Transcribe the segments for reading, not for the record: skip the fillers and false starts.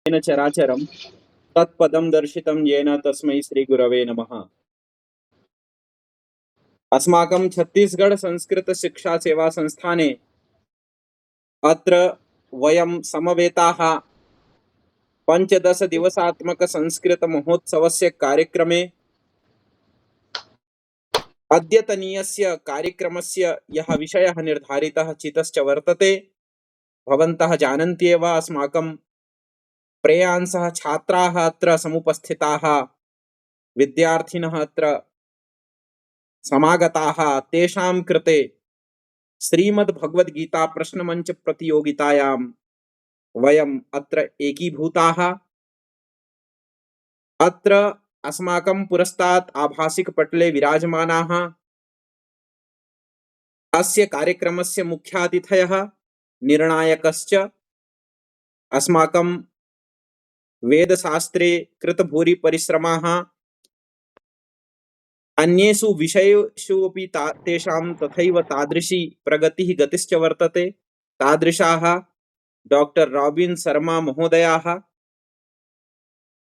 येन चराचरं तत्पदं दर्शितं येन तस्मै श्रीगुरवे नमः। अस्माकं छत्तीसगढ़ संस्कृत शिक्षा सेवा संस्थाने अत्र वयं समवेताः पंचदश दिवसात्मक संस्कृत महोत्सवस्य कार्यक्रमे अद्यतनीयस्य कार्यक्रमस्य यः विषयः निर्धारितः चितश्च वर्तते। भवन्तः जानन्ति एव अस्माकं प्रेयांसः छात्राः अत्र समुपस्थिताः, विद्यार्थिनः अत्र समागताः। तेषां कृते श्रीमद्भगवद्गीता प्रश्नमञ्च प्रतियोगितायां वयम् अत्र एकीभूताः। अत्र अस्माकं पुरस्तात् आभासिकपटले विराजमानाः अस्य कार्यक्रमस्य मुख्यातिथयः निर्णायकश्च अस्माकं वेदशास्त्रे कृतभूरि परिश्रमाः, अन्येषु विषयेषु अपि तेषां तथैव तादृशी प्रगतिः गतिश्च वर्तते। तादृशाः डॉक्टर रॉबिन शर्मा महोदयाः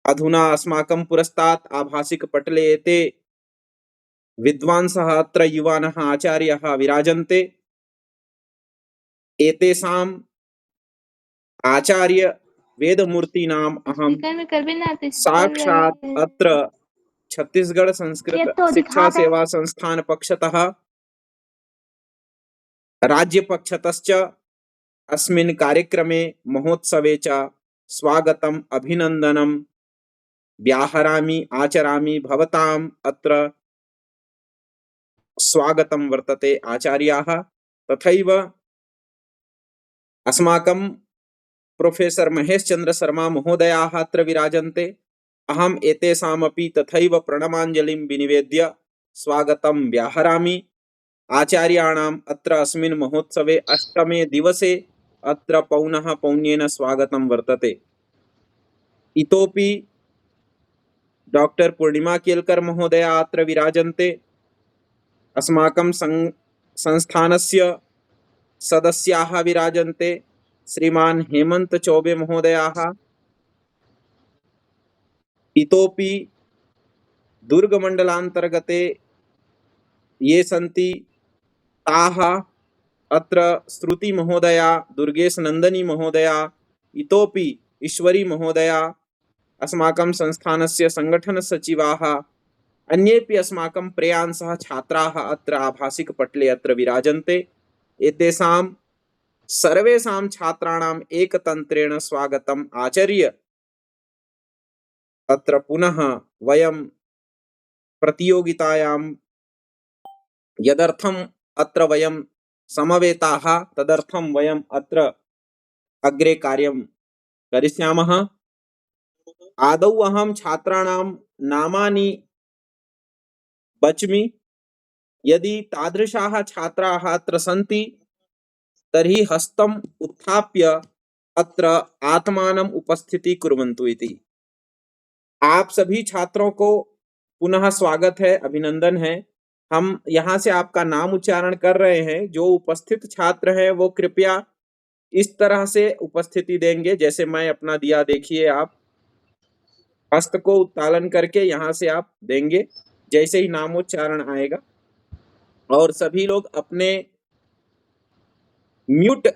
अधुना अस्माकं पुरस्तात् आभासिकपटले एते विद्वांसः अत्र युवानः आचार्याः विराजन्ते। एतेषाम् आचार्य वेदमूर्तीनाम् अहं साक्षात् अत्र छत्तीसगढ़ संस्कृत शिक्षा सेवा संस्थान पक्षतः राज्य पक्षतश्च अस्मिन् कार्यक्रमे महोत्सवे च स्वागतम् अभिनन्दनं व्याहरामि आचरामि। भवताम् अत्र स्वागतं वर्तते आचार्याः। तथैव अस्माकं प्रोफेसर महेश चंद्र शर्मा महोदयाः अत्र विराजन्ते। अहम् एतेषामपि तथैव प्रणमाञ्जलिं विनिवेद्य स्वागतं व्याहरामि। आचार्याणाम् अत्र अस्मिन् महोत्सवे अष्टमे दिवसे अत्र पौनः पौन्येन स्वागतं वर्तते। इतोपि डॉक्टर पूर्णिमा केलकर महोदया अत्र विराजन्ते। अस्माकं संस्थानस्य सदस्याः विराजन्ते। श्रीमान हेमंत चौबे महोदयाः, इतोपि दुर्गमण्डलान्तर्गते ये सन्ति ताः अत्र श्रुति महोदया, दुर्गेश नंदनी महोदया, इतोपि ईश्वरी महोदया, अस्माकं संस्थानस्य संगठन सचिवाः, अन्येपि अस्माकं प्रेयांसः छात्राः अत्र आभासिकपटले अत्र विराजन्ते। एतेषां सर्वेषां छात्राणाम् एकतन्त्रेण स्वागतम् आचर्य अत्र पुनः वयं प्रतियोगितायां यदर्थम् अत्र वयं समवेताः तदर्थं वयम् अत्र अग्रे कार्यं करिष्यामः। आदौ अहं छात्राणां नामानि वच्मि। यदि तादृशाः छात्राः अत्र सन्ति तर्हि हस्तम् उत्थाप्य अत्र आत्मानम् उपस्थिति कुर्वन्तु इति। आप सभी छात्रों को पुनः स्वागत है, अभिनंदन है। हम यहाँ से आपका नाम उच्चारण कर रहे हैं। जो उपस्थित छात्र हैं वो कृपया इस तरह से उपस्थिति देंगे जैसे मैं अपना दिया। देखिए, आप हस्त को उत्तालन करके यहाँ से आप देंगे जैसे ही नामोच्चारण आएगा। और सभी लोग अपने म्यूट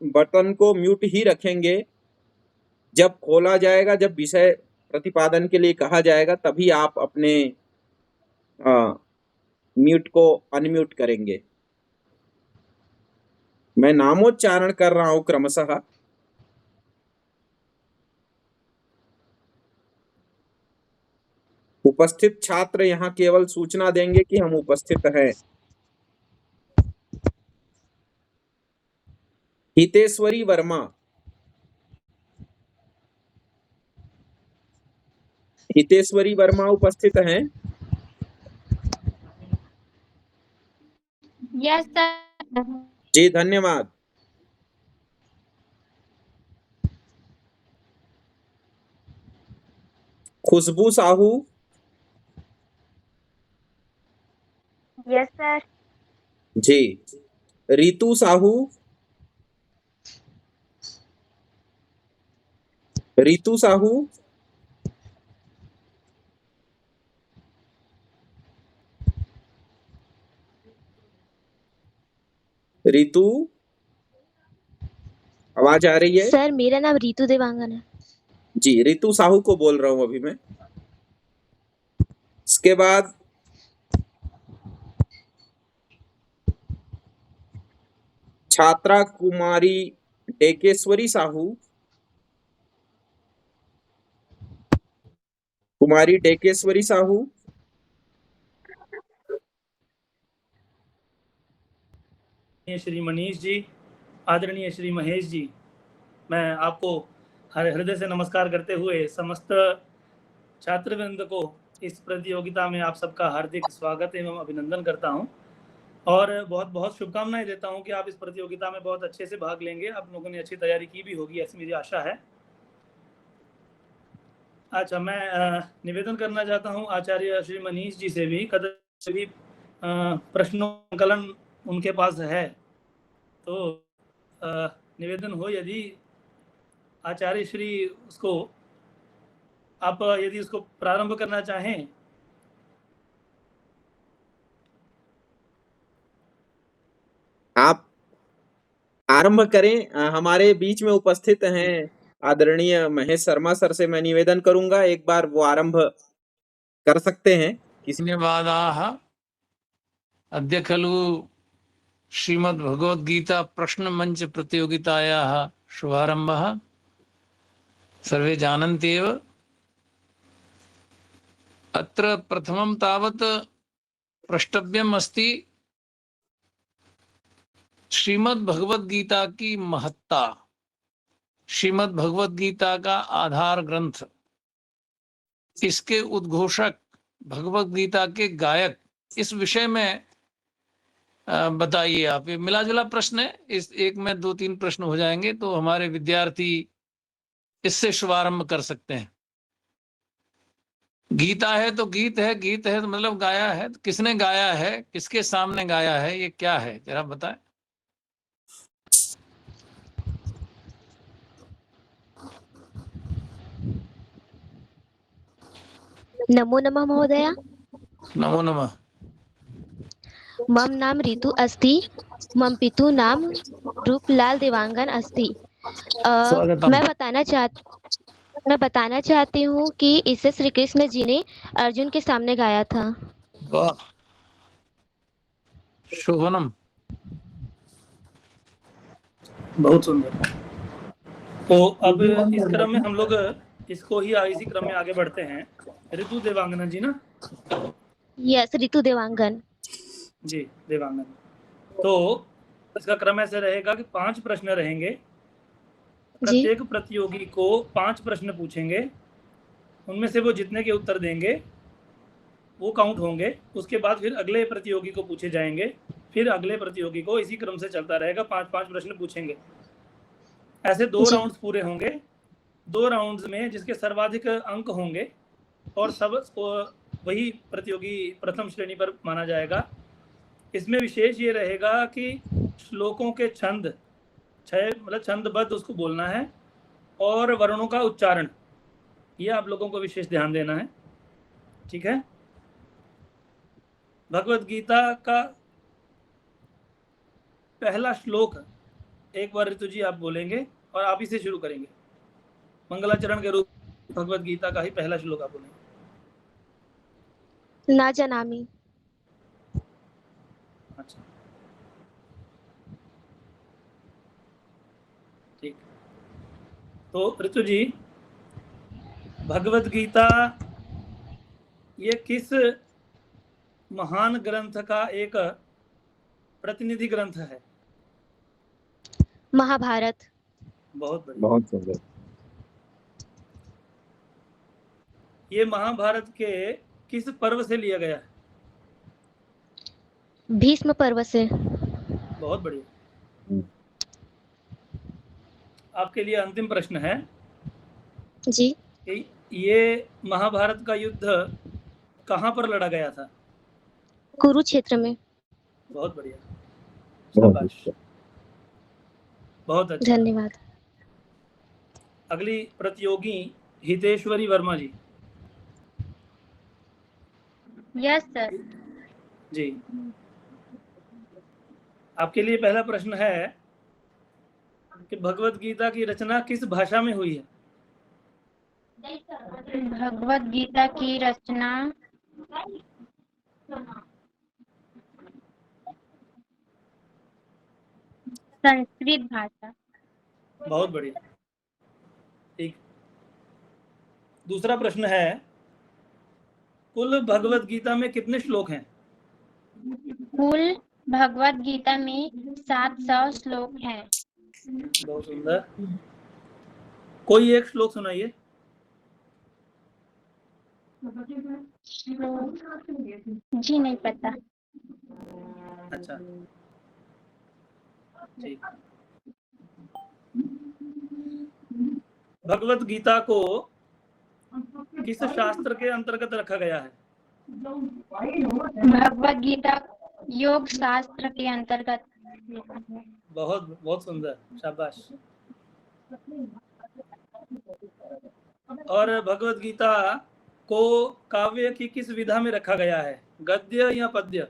बटन को म्यूट ही रखेंगे। जब खोला जाएगा, जब विषय प्रतिपादन के लिए कहा जाएगा, तभी आप अपने म्यूट को अनम्यूट करेंगे। मैं नामोच्चारण कर रहा हूं क्रमशः। उपस्थित छात्र यहाँ केवल सूचना देंगे कि हम उपस्थित हैं। हितेश्वरी वर्मा, हितेश्वरी वर्मा उपस्थित हैं? Yes sir. जी, धन्यवाद। खुशबू साहू? Yes sir. जी। रितु साहू? रितु साहू, रितु, आवाज आ रही है? सर मेरा नाम रितु देवांगन है। जी, रितु साहू को बोल रहा हूं अभी मैं। इसके बाद छात्रा कुमारी डेकेश्वरी साहू, कुमारी डेकेश्वरी साहू, श्री मनीष जी, आदरणीय श्री महेश जी, मैं आपको हृदय से नमस्कार करते हुए समस्त छात्रवृंद को इस प्रतियोगिता में आप सबका हार्दिक स्वागत एवं अभिनंदन करता हूं और बहुत बहुत शुभकामनाएं देता हूं कि आप इस प्रतियोगिता में बहुत अच्छे से भाग लेंगे। आप लोगों ने अच्छी तैयारी की भी होगी, ऐसी मेरी आशा है। अच्छा, मैं निवेदन करना चाहता हूं आचार्य श्री मनीष जी से भी, कभी प्रश्नोत्तलन उनके पास है तो निवेदन हो, यदि आचार्य श्री उसको आप यदि उसको प्रारंभ करना चाहें। आप आरंभ करें। हमारे बीच में उपस्थित हैं आदरणीय महेश शर्मा सर से मैं निवेदन करूंगा, एक बार वो आरंभ कर सकते हैं। धन्यवादाः। अद्य खलु श्रीमद्भगवद्गीता प्रश्नमञ्च प्रतियोगितायाः शुभारम्भः। सर्वे जानन्ति एव। अत्र प्रथमं तावत् प्रष्टव्यम् अस्ति श्रीमद्भगवद्गीता की महत्ता, श्रीमद्भगवद्गीता का आधार ग्रंथ, इसके उद्घोषक, भगवद्गीता के गायक, इस विषय में बताइए आप। ये मिला जुला प्रश्न है, इस एक में 2-3 प्रश्न हो जाएंगे तो हमारे विद्यार्थी इससे शुभारंभ कर सकते हैं। गीता है तो गीत है, गीत है तो मतलब गाया है, तो किसने गाया है, किसके सामने गाया है, ये क्या है, जरा बताएं। नमो नमः महोदय। नमो नमः। मम नाम रितु अस्ति। मम पितु नाम रूपलाल देवांगन अस्ति। स्वागतम। मैं बताना चाहती हूँ कि इसे श्री कृष्ण जी ने अर्जुन के सामने गाया था। वाह, शोभनम। बहुत सुंदर। तो अब इस क्रम में हम लोग इसको ही इसी क्रम में आगे बढ़ते हैं। ऋतु देवांगना जी ना? यस, रितु देवांगन जी, देवांगन। तो इसका क्रम ऐसे रहेगा कि 5 प्रश्न रहेंगे। प्रत्येक प्रतियोगी को 5 प्रश्न पूछेंगे, उनमें से वो जितने के उत्तर देंगे वो काउंट होंगे। उसके बाद फिर अगले प्रतियोगी को पूछे जाएंगे, फिर अगले प्रतियोगी को, इसी क्रम से चलता रहेगा। 5-5 प्रश्न पूछेंगे। ऐसे 2 राउंड्स पूरे होंगे। 2 राउंड्स में जिसके सर्वाधिक अंक होंगे और सब वही प्रतियोगी प्रथम श्रेणी पर माना जाएगा। इसमें विशेष ये रहेगा कि श्लोकों के छंद, मतलब छंदबद्ध उसको बोलना है, और वर्णों का उच्चारण, ये आप लोगों को विशेष ध्यान देना है। ठीक है? भगवत गीता का पहला श्लोक एक बार ऋतु जी आप बोलेंगे और आप ही से शुरू करेंगे। मंगलाचरण के रूप भगवत गीता का ही पहला श्लोक आप बोलेंगे। ना जानामि। अच्छा, ठीक। तो ऋतु जी, भगवत गीता ये किस महान ग्रंथ का एक प्रतिनिधि ग्रंथ है? महाभारत। बहुत बढ़िया। बहुत सुंदर। ये महाभारत के किस पर्व से लिया गया है? भीष्म पर्व से। बहुत बढ़िया। आपके लिए अंतिम प्रश्न है जी। कि ये महाभारत का युद्ध कहाँ पर लड़ा गया था? कुरुक्षेत्र में। बहुत बढ़िया, शाबाश, बहुत अच्छा। धन्यवाद। अगली प्रतियोगी हितेश्वरी वर्मा जी। Yes sir. जी, आपके लिए पहला प्रश्न है कि भगवत गीता की रचना किस भाषा में हुई है? भगवत गीता की रचना संस्कृत भाषा। बहुत बढ़िया, ठीक। दूसरा प्रश्न है, कुल भगवत गीता में कितने श्लोक हैं? कुल भगवत गीता में 700 श्लोक हैं। बहुत सुंदर। कोई एक श्लोक सुनाइए। जी नहीं पता। अच्छा, ठीक। भगवत गीता को किस शास्त्र के अंतर्गत रखा गया है? भगवत गीता योग शास्त्र के अंतर्गत। बहुत बहुत सुंदर, शाबाश। और भगवत गीता को काव्य की किस विधा में रखा गया है, गद्य या पद्य?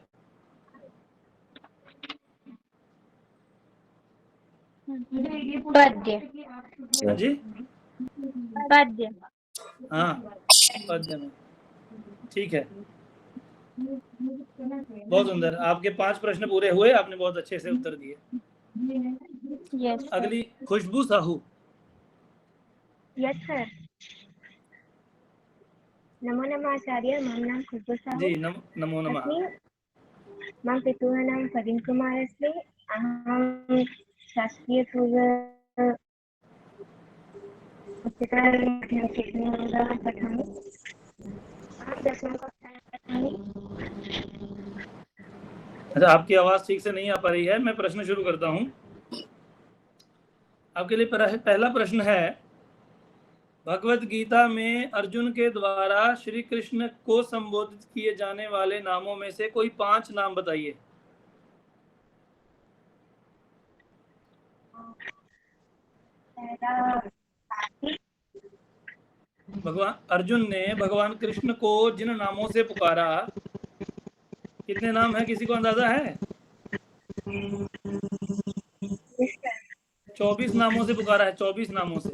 पद्य। हाँ जी, पद्य। हाँ, पद्य में, ठीक है। बहुत सुंदर, आपके 5 प्रश्न पूरे हुए, आपने बहुत अच्छे से उत्तर दिए। यस अगली खुशबू साहू। Yes sir. नमो नमः आचार्य, मम नाम खुशबू साहू जी, नमो नमः। अस्मि। मम पितुः नाम प्रवीण कुमार अस्ति। अहं शासकीयपूर्व उच्चतर माध्यमिक विद्यालये पठामि। अहं दशमकक्षायां पठामि। अच्छा, आपकी आवाज ठीक से नहीं आ पा रही है, मैं प्रश्न शुरू करता हूँ। आपके लिए पहला प्रश्न है, भगवत गीता में अर्जुन के द्वारा श्री कृष्ण को संबोधित किए जाने वाले नामों में से कोई 5 नाम बताइए। भगवान अर्जुन ने भगवान कृष्ण को जिन नामों से पुकारा, कितने नाम है, किसी को अंदाजा है? 24 नामों से पुकारा है, 24 नामों से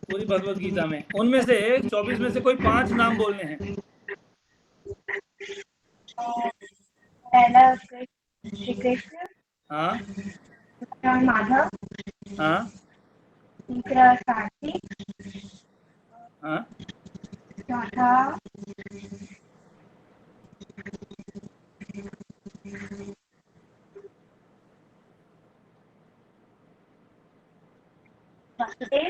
पूरी भगवत गीता में। उनमें से 24 में से कोई 5 नाम बोलने हैं। पहला श्री कृष्ण, हाँ, दूसरा माधव, हाँ, तीसरा कार्तिक, हाँ, चौथा वासुदेव,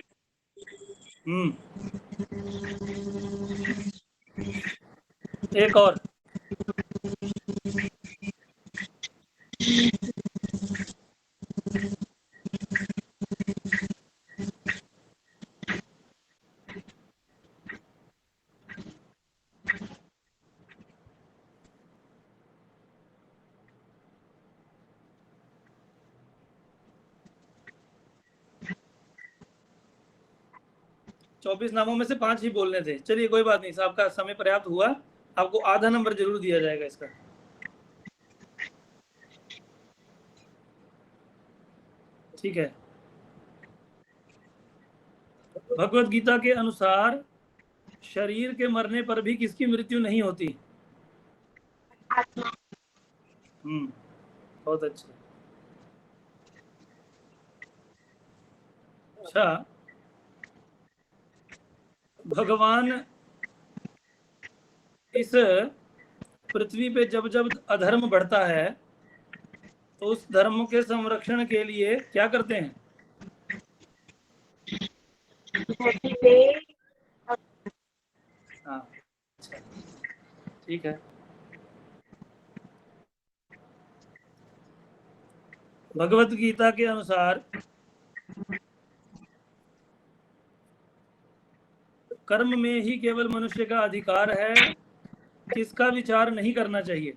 एक और। चौबीस नामों में से 5 ही बोलने थे। चलिए, कोई बात नहीं, आपका समय पर्याप्त हुआ, आपको आधा नंबर जरूर दिया जाएगा इसका। ठीक है। भगवत गीता के अनुसार शरीर के मरने पर भी किसकी मृत्यु नहीं होती? बहुत अच्छा। अच्छा, भगवान इस पृथ्वी पे जब जब अधर्म बढ़ता है तो उस धर्म के संरक्षण के लिए क्या करते हैं? हाँ, अच्छा, ठीक है। भगवत गीता के अनुसार कर्म में ही केवल मनुष्य का अधिकार है, किसका विचार नहीं करना चाहिए?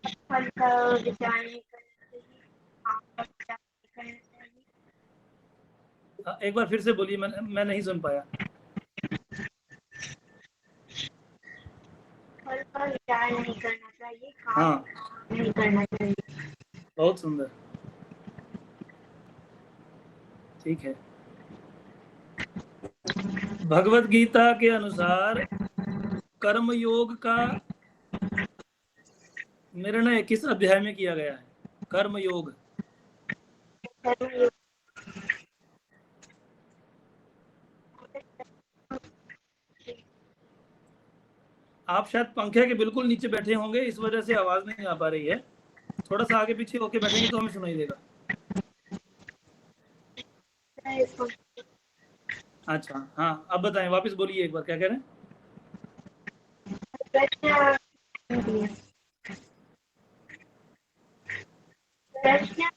फल का विचार नहीं करना चाहिए, काम का विचार नहीं करना चाहिए। एक बार फिर से बोलिए, मैं नहीं सुन पाया। फल पर विचार नहीं करना चाहिए, काम हाँ, नहीं करना चाहिए। बहुत सुंदर, ठीक है। भगवत गीता के अनुसार कर्मयोग का निर्णय किस अध्याय में किया गया है? कर्मयोग। कर्मयोग आप शायद पंखे के बिल्कुल नीचे बैठे होंगे, इस वजह से आवाज नहीं आ पा रही है। थोड़ा सा आगे पीछे होके बैठेंगे तो हमें सुनाई देगा। अच्छा, हाँ, अब बताएं, वापस बोलिए एक बार, क्या कह रहे हैं? प्रश्न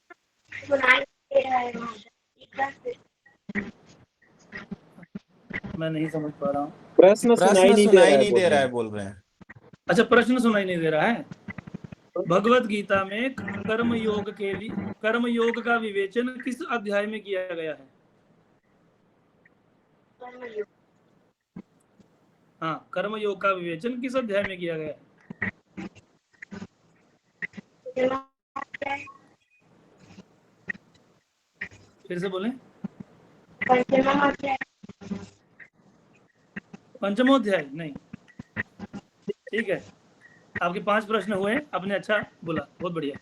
सुनाई दे रहा है महाशय, एक बार फिर। मैं नहीं समझ पा रहा हूँ। प्रश्न सुनाई नहीं दे रहा है बोल रहे हैं। अच्छा, प्रश्न सुनाई नहीं दे रहा है। भगवत गीता में कर्मयोग के लिए, कर्मयोग का विवेचन किस अध्याय में किया गया है? कर्मयोग हाँ, कर्मयोग का विवेचन किस अध्याय में किया गया है? फिर से बोलें। पंचमोध्याय नहीं, ठीक है। आपके 5 प्रश्न हुए, आपने अच्छा बोला, बहुत बढ़िया।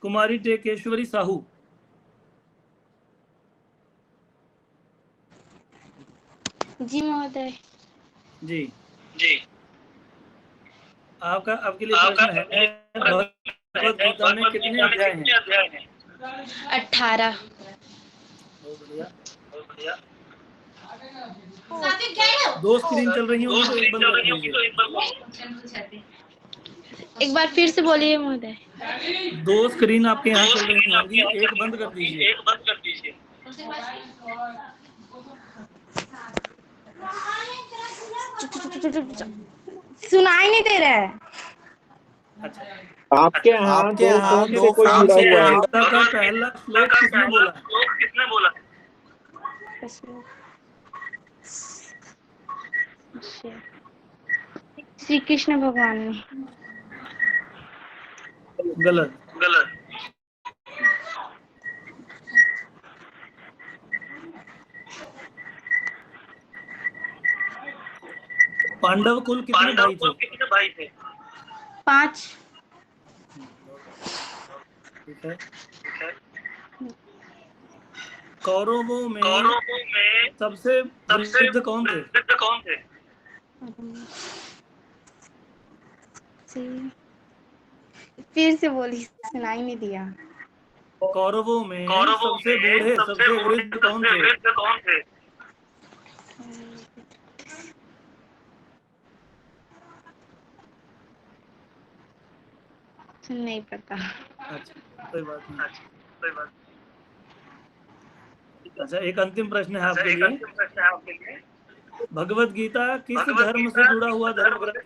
कुमारी टेकेश्वरी साहू। जी महोदय। जी जी, आपके लिए प्रश्न है, भगवत गीता में कितने अध्याय हैं? 18। बहुत बढ़िया, बहुत बढ़िया। 2 स्क्रीन चल रही होंगी तो एक बंद कर दीजिए। एक बार फिर से बोलिए महोदय। 2 स्क्रीन आपके यहाँ चल रही होंगी, एक बंद कर दीजिए। सुनाई नहीं दे रहा है। अच्छा, आपके यहाँ दो फोन से कोई भगवत जुड़ा हुआ है? गीता का पहला श्लोक किसने बोला? श्री कृष्ण भगवान ने। गलत। पांडव कुल कितने भाई थे? 5। ठीक है। कौरवों में सबसे वृद्ध कौन थे? फिर से बोली, सुनाई नहीं दिया। कौरवों में सबसे बूढ़े, सबसे वृद्ध कौन थे? नहीं पता। अच्छा, कोई बात नहीं। अच्छा, एक अंतिम प्रश्न है आपके लिए। भगवत गीता किस धर्म से जुड़ा हुआ धर्म ग्रंथ है?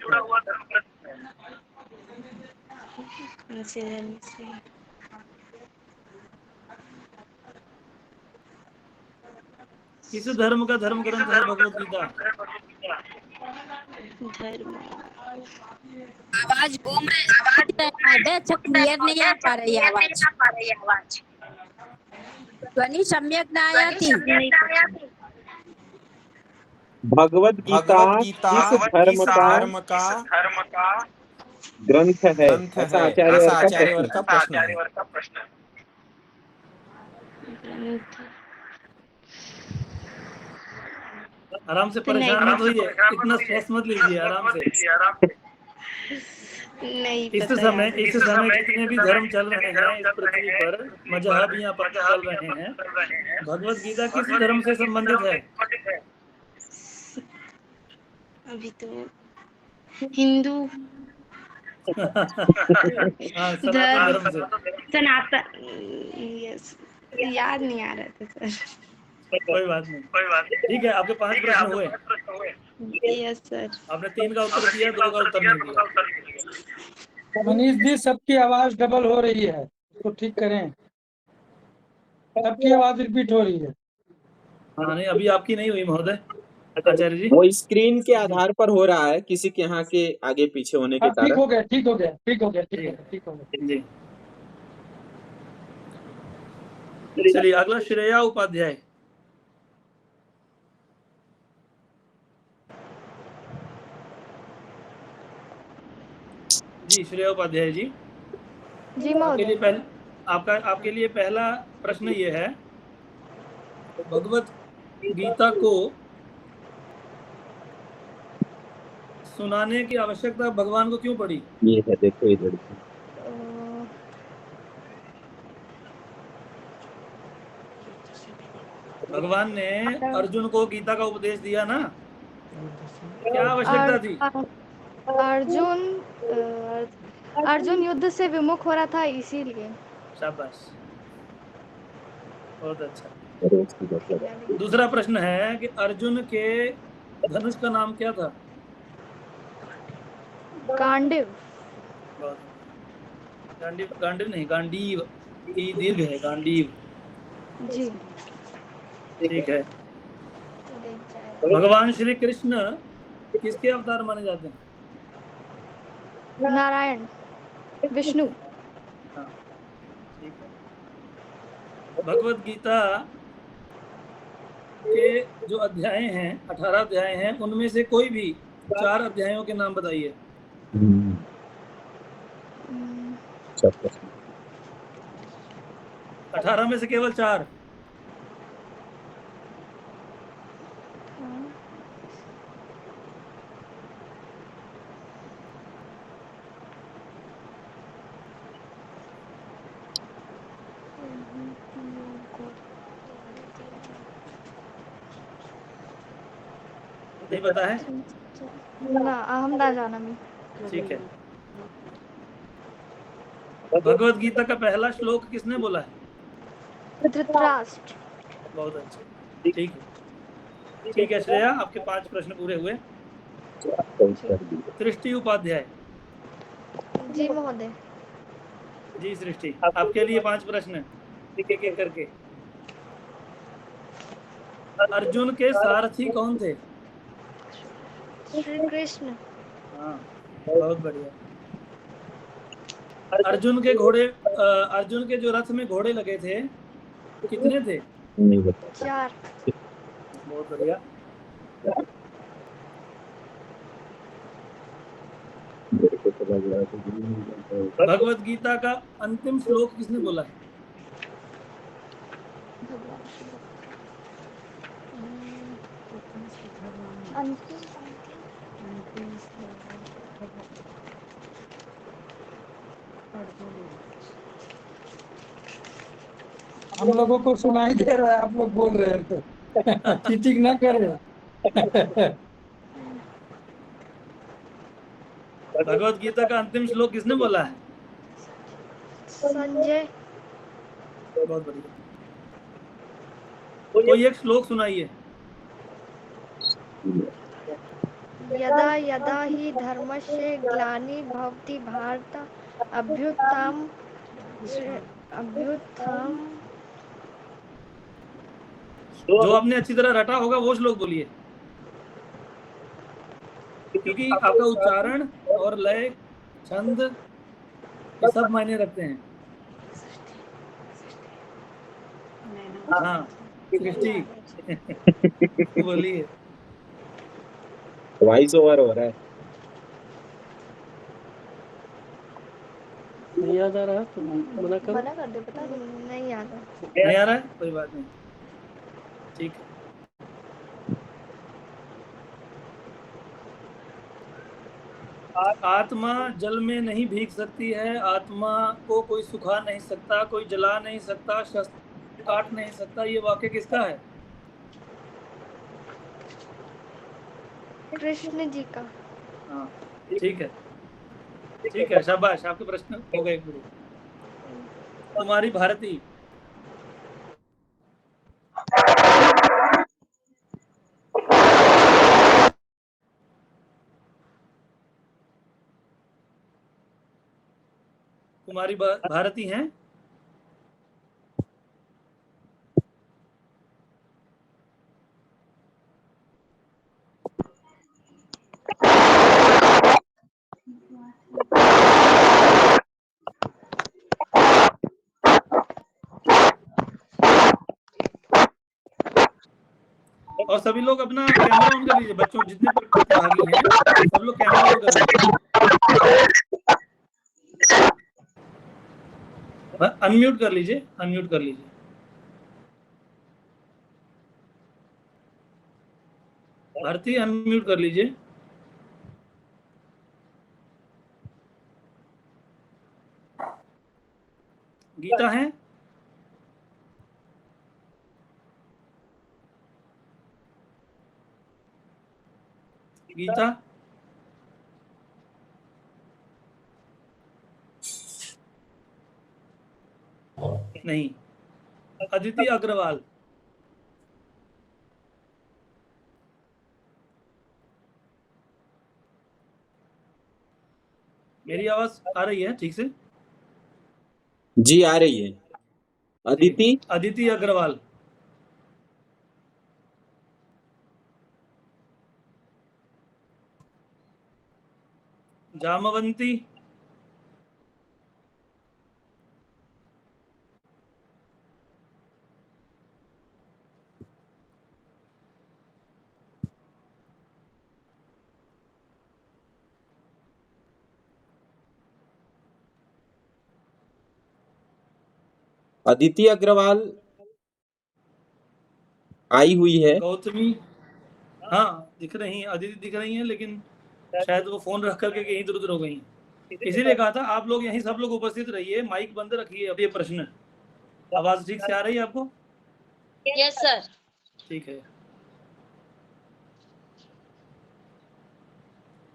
किस धर्म का धर्म ग्रंथ है भगवत गीता? धर्म आवाज घूम रही है, अच्छा क्लियर नहीं आ पा रही है आवाज। ध्वनि सम्यक न आयाति। भगवत गीता किस धर्म का ग्रंथ है? ऐसा आचार्यवर का प्रश्न है। आराम से, परेशान मत होइए, इतना स्ट्रेस मत लीजिए, आराम से। नहीं इस पता समय यार। जितने भी धर्म चल रहे हैं इस पृथ्वी पर, मजहब यहाँ पर चल रहे हैं, भगवत गीता किस धर्म से संबंधित है? अभी तो हिंदू। हाँ, सनातन धर्म से। सनातन, यस, याद नहीं आ रहा था सर। कोई बात नहीं, ठीक है। आपके 5 प्रश्न हुए। Yes sir. आपने 3 का उत्तर दिया, 2 का उत्तर नहीं दिया। मनीष जी, सबकी आवाज डबल हो रही है, तो ठीक करें। सबकी आवाज रिपीट हो रही है। हाँ नहीं, अभी आपकी नहीं हुई महोदय आचार्य जी। वो स्क्रीन के आधार पर हो रहा है, किसी के यहाँ के आगे पीछे होने के हाँ ठीक कारण। हो गया, ठीक हो गया, ठीक हो गया, ठीक हो गया, ठीक हो गया। जी चलिए, अगला श्रेया उपाध्याय। जी श्रेया उपाध्याय जी, जी आपके लिए महोदय। आपके लिए पहला प्रश्न ये है, भगवत गीता को सुनाने की आवश्यकता भगवान को क्यों पड़ी? ये है, देखो इधर। भगवान ने अर्जुन को गीता का उपदेश दिया ना, क्या आवश्यकता थी? अर्जुन अर्जुन युद्ध से विमुख हो रहा था, इसीलिए। शाबाश, बहुत अच्छा। दूसरा प्रश्न है कि अर्जुन के धनुष का नाम क्या था? गांडीव। बहुत गांडीव, गांडीव नहीं, गांडीव, ई दीर्घ है, गांडीव। जी। ठीक है। भगवान श्री कृष्ण किसके अवतार माने जाते हैं? नारायण, विष्णु। हाँ ठीक है। भगवत गीता के जो अध्याय हैं, 18 अध्याय हैं, उनमें से कोई भी 4 अध्यायों के नाम बताइए। 18 में से केवल 4। नहीं पता है? ना, हम ना जाना मी। ठीक है। भगवत गीता का पहला श्लोक किसने बोला है? धृतराष्ट्र। बहुत अच्छे, ठीक है। ठीक है श्रेया, आपके 5 प्रश्न पूरे हुए। सृष्टि उपाध्याय। जी महोदय। जी सृष्टि, आपके लिए 5 प्रश्न, एक एक करके। अर्जुन के सारथी कौन थे? श्री कृष्ण। हाँ बहुत बढ़िया। अर्जुन के घोड़े, अर्जुन के जो रथ में घोड़े लगे थे, कितने थे? 4। बहुत बढ़िया। भगवत गीता का अंतिम श्लोक किसने बोला है? हम लोगों को सुनाई दे रहा है, आप लोग बोल रहे हैं तो चीटिंग ना करें। भगवत गीता का अंतिम श्लोक किसने बोला है? संजय। बहुत बढ़िया। कोई एक श्लोक सुनाइए। यदा यदा हि धर्मस्य ग्लानि भवति भारत अभ्युत्थानम् जो आपने अच्छी तरह रटा होगा वो श्लोक बोलिए, क्योंकि आपका उच्चारण और लय, छंद, ये सब मायने रखते हैं। हाँ सृष्टि बोलिए। वॉइस ओवर हो रहा है। नहीं याद आ रहा तो मना कर दे, पता नहीं याद है। नहीं आ रहा है, कोई बात नहीं, ठीक है। आत्मा जल में नहीं भीग सकती है, आत्मा को कोई सुखा नहीं सकता, कोई जला नहीं सकता, शस्त्र काट नहीं सकता, ये वाक्य किसका है? कृष्ण जी का। हाँ ठीक है, ठीक है, शाबाश, आपके प्रश्न हो गए पूरे। कुमारी भारती। कुमारी भारती हैं? और सभी लोग अपना कैमरा ऑन कर लीजिए, बच्चों जितने प्रतिभागी हैं सब लोग कैमरा ऑन कर लीजिए, अनम्यूट कर लीजिए, अनम्यूट कर लीजिए। भारती अनम्यूट कर लीजिए। गीता है? गीता नहीं। अदिति अग्रवाल, मेरी आवाज आ रही है ठीक से? जी आ रही है। अदिति अदिति अग्रवाल, जामवंती, अदिति अग्रवाल आई हुई है। गौतमी, हाँ दिख रही हैं, अदिति दिख रही हैं, लेकिन शायद वो फोन रख करके कहीं इधर उधर हो गई हैं। इसीलिए कहा था आप लोग यहीं सब लोग उपस्थित रहिए, माइक बंद रखिए। अब ये प्रश्न, आवाज ठीक से आ रही है आपको? Yes sir. ठीक है।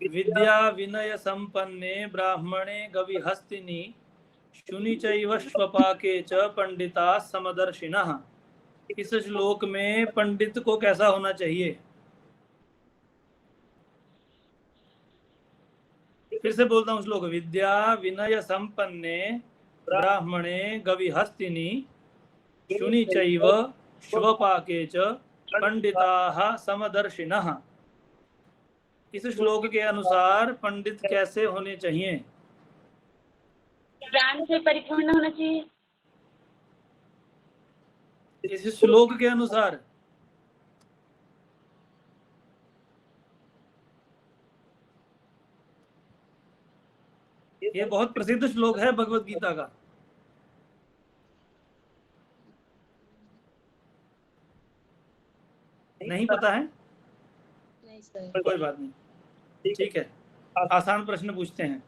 विद्या विनय संपन्ने ब्राह्मणे गविहस्तिनि शुनि चैव श्वपाके च पंडिता समदर्शिनः। इस श्लोक में पंडित को कैसा होना चाहिए? फिर से बोलता हूँ श्लोक, विद्या विनय संपन्ने ब्राह्मणे गविहस्तिनि शुनि चैव श्वपाके च पंडिताः समदर्शिनः। इस श्लोक के अनुसार पंडित कैसे होने चाहिए? ज्ञान से परिपूर्ण होना चाहिए। इस श्लोक के अनुसार ये बहुत प्रसिद्ध श्लोक है भगवत गीता का। नहीं पता है? नहीं सर। कोई बात नहीं, ठीक है। आसान प्रश्न पूछते हैं।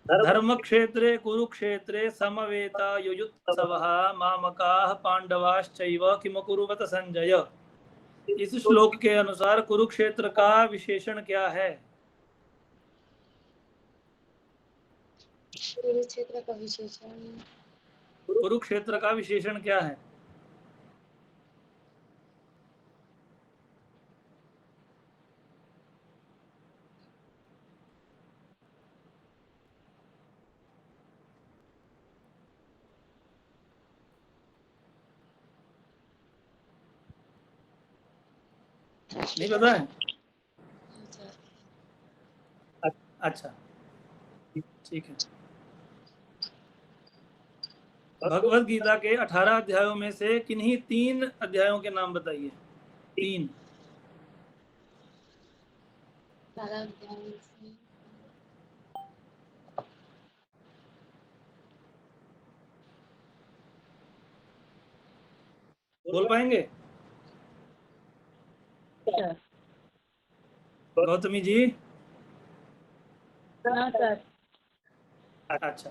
धर्म क्षेत्रे कुरुक्षेत्रे समवेता युयुत्सवः मामकाः पांडवाश्चैव किमकुर्वत संजय। इस श्लोक के अनुसार कुरुक्षेत्र का विशेषण क्या है? कुरुक्षेत्र का विशेषण, कुरुक्षेत्र का विशेषण क्या है? नहीं पता है? अच्छा ठीक है। भगवत गीता के 18 अध्यायों में से किन्हीं 3 अध्यायों के नाम बताइए। 3। बोल पाएंगे? गौतमी जी? हाँ सर। अच्छा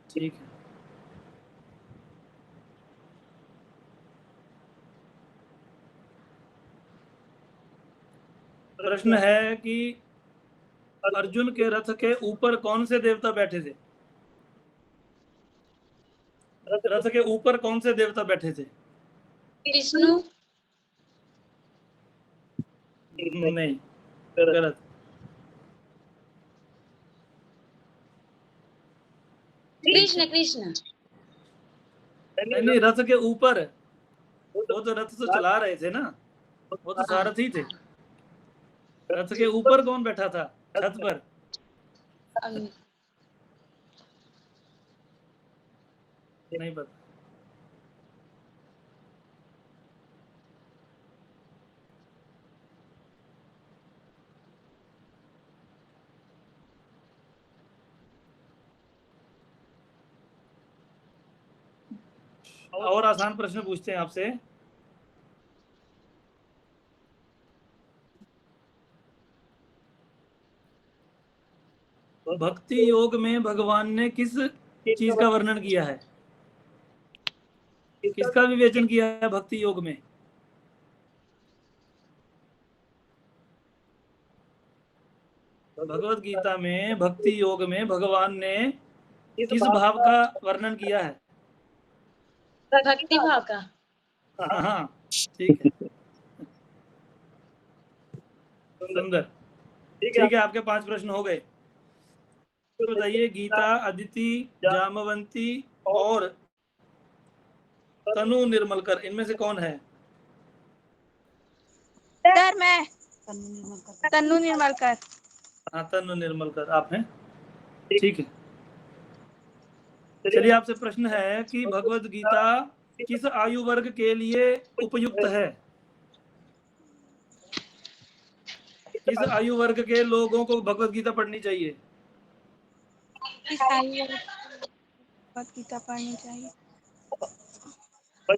ठीक है। प्रश्न है कि अर्जुन के रथ के ऊपर कौन से देवता बैठे थे? रथ के ऊपर कौन से देवता बैठे थे? विष्णु। नहीं, गलत। कृष्ण कृष्ण। नहीं, रथ के ऊपर, वो तो रथ तो चला रहे थे ना, वो तो सारथी थे। रथ के ऊपर कौन बैठा था छत पर? नहीं पता। और आसान प्रश्न पूछते हैं आपसे। भक्ति योग में भगवान ने किस चीज का वर्णन किया है, किसका विवेचन किया है भक्ति योग में? भगवत गीता में भक्ति योग में भगवान ने किस भाव का वर्णन किया है? भक्ति भाव का। हाँ, ठीक है, सुंदर। ठीक है, आपके 5 प्रश्न हो गए। तो बताइए, गीता, अदिति, जामवंती और तनु निर्मलकर, इनमें से कौन है? सर मैं तन्नू निर्मलकर। हाँ, तनु निर्मलकर आप हैं, ठीक है। चलिए, आपसे प्रश्न है कि भगवत गीता किस आयु वर्ग के लिए उपयुक्त है? किस आयु वर्ग के लोगों को भगवत गीता पढ़नी चाहिए? किस आयु वर्ग भगवत गीता पढ़नी चाहिए?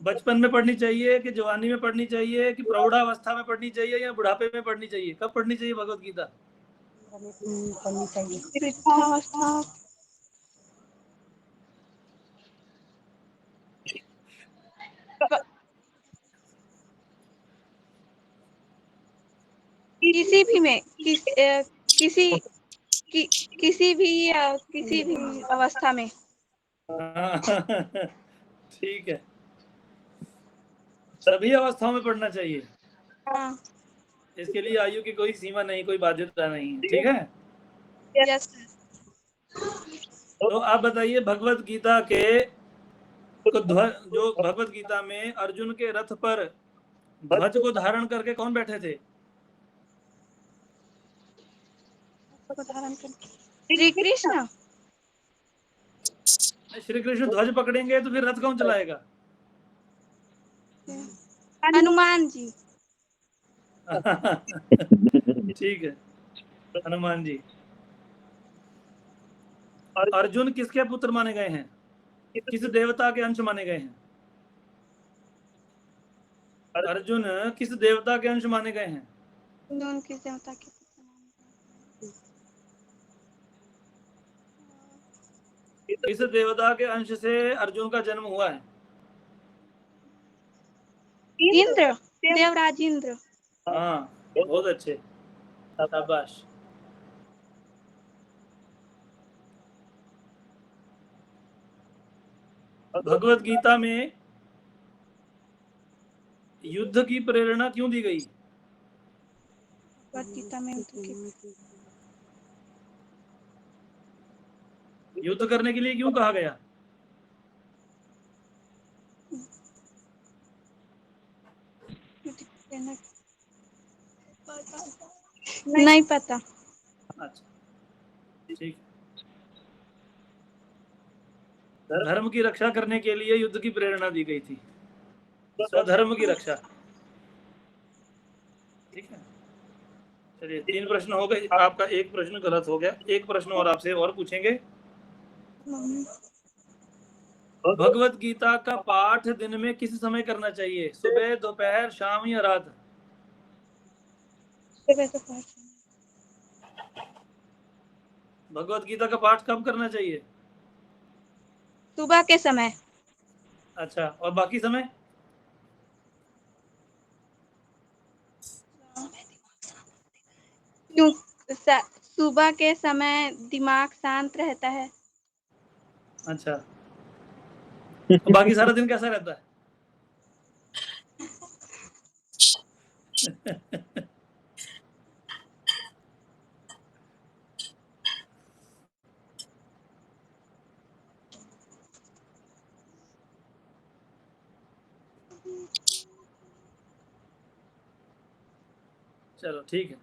बचपन में पढ़नी चाहिए कि जवानी में पढ़नी चाहिए कि प्रौढ़ावस्था में पढ़नी चाहिए या बुढ़ापे में पढ़नी चाहिए? कब पढ़नी चाहिए भगवत गीता? वृद्धावस्था। किसी भी में किसी भी अवस्था में। ठीक है, सभी अवस्थाओं में पढ़ना चाहिए। हाँ। इसके लिए आयु की कोई सीमा नहीं, कोई बाध्यता नहीं है, ठीक है। यस। तो आप बताइए, भगवत गीता के जो भगवत गीता में अर्जुन के रथ पर ध्वज को धारण करके कौन बैठे थे? श्री कृष्ण। श्री कृष्ण ध्वज पकड़ेंगे तो फिर रथ कौन चलाएगा? हनुमान जी। ठीक है, हनुमान जी। अर्जुन किसके पुत्र माने गए हैं, किस देवता के अंश माने गए हैं? अर्जुन किस देवता के अंश माने गए हैं? किस देवता के? किस देवता के अंश से अर्जुन का जन्म हुआ है? इंद्र, देवराज इंद्र। हाँ, बहुत अच्छे, शाबाश। भगवत गीता में युद्ध की प्रेरणा क्यों दी गई? भगवत गीता में युद्ध करने के लिए क्यों कहा गया? नहीं पता। अच्छा, ठीक। धर्म की रक्षा करने के लिए युद्ध की प्रेरणा दी गई थी, स्वधर्म की रक्षा, ठीक है। चलिए, 3 प्रश्न हो गए, आपका 1 प्रश्न गलत हो गया। 1 प्रश्न और आपसे और पूछेंगे। भगवत गीता का पाठ दिन में किस समय करना चाहिए, सुबह, दोपहर, शाम या रात? भगवत गीता का पाठ कब करना चाहिए? सुबह के समय। अच्छा, और बाकी समय? क्यों? सुबह के समय दिमाग शांत रहता है। अच्छा, तो बाकी सारा दिन कैसा रहता है? चलो, ठीक है।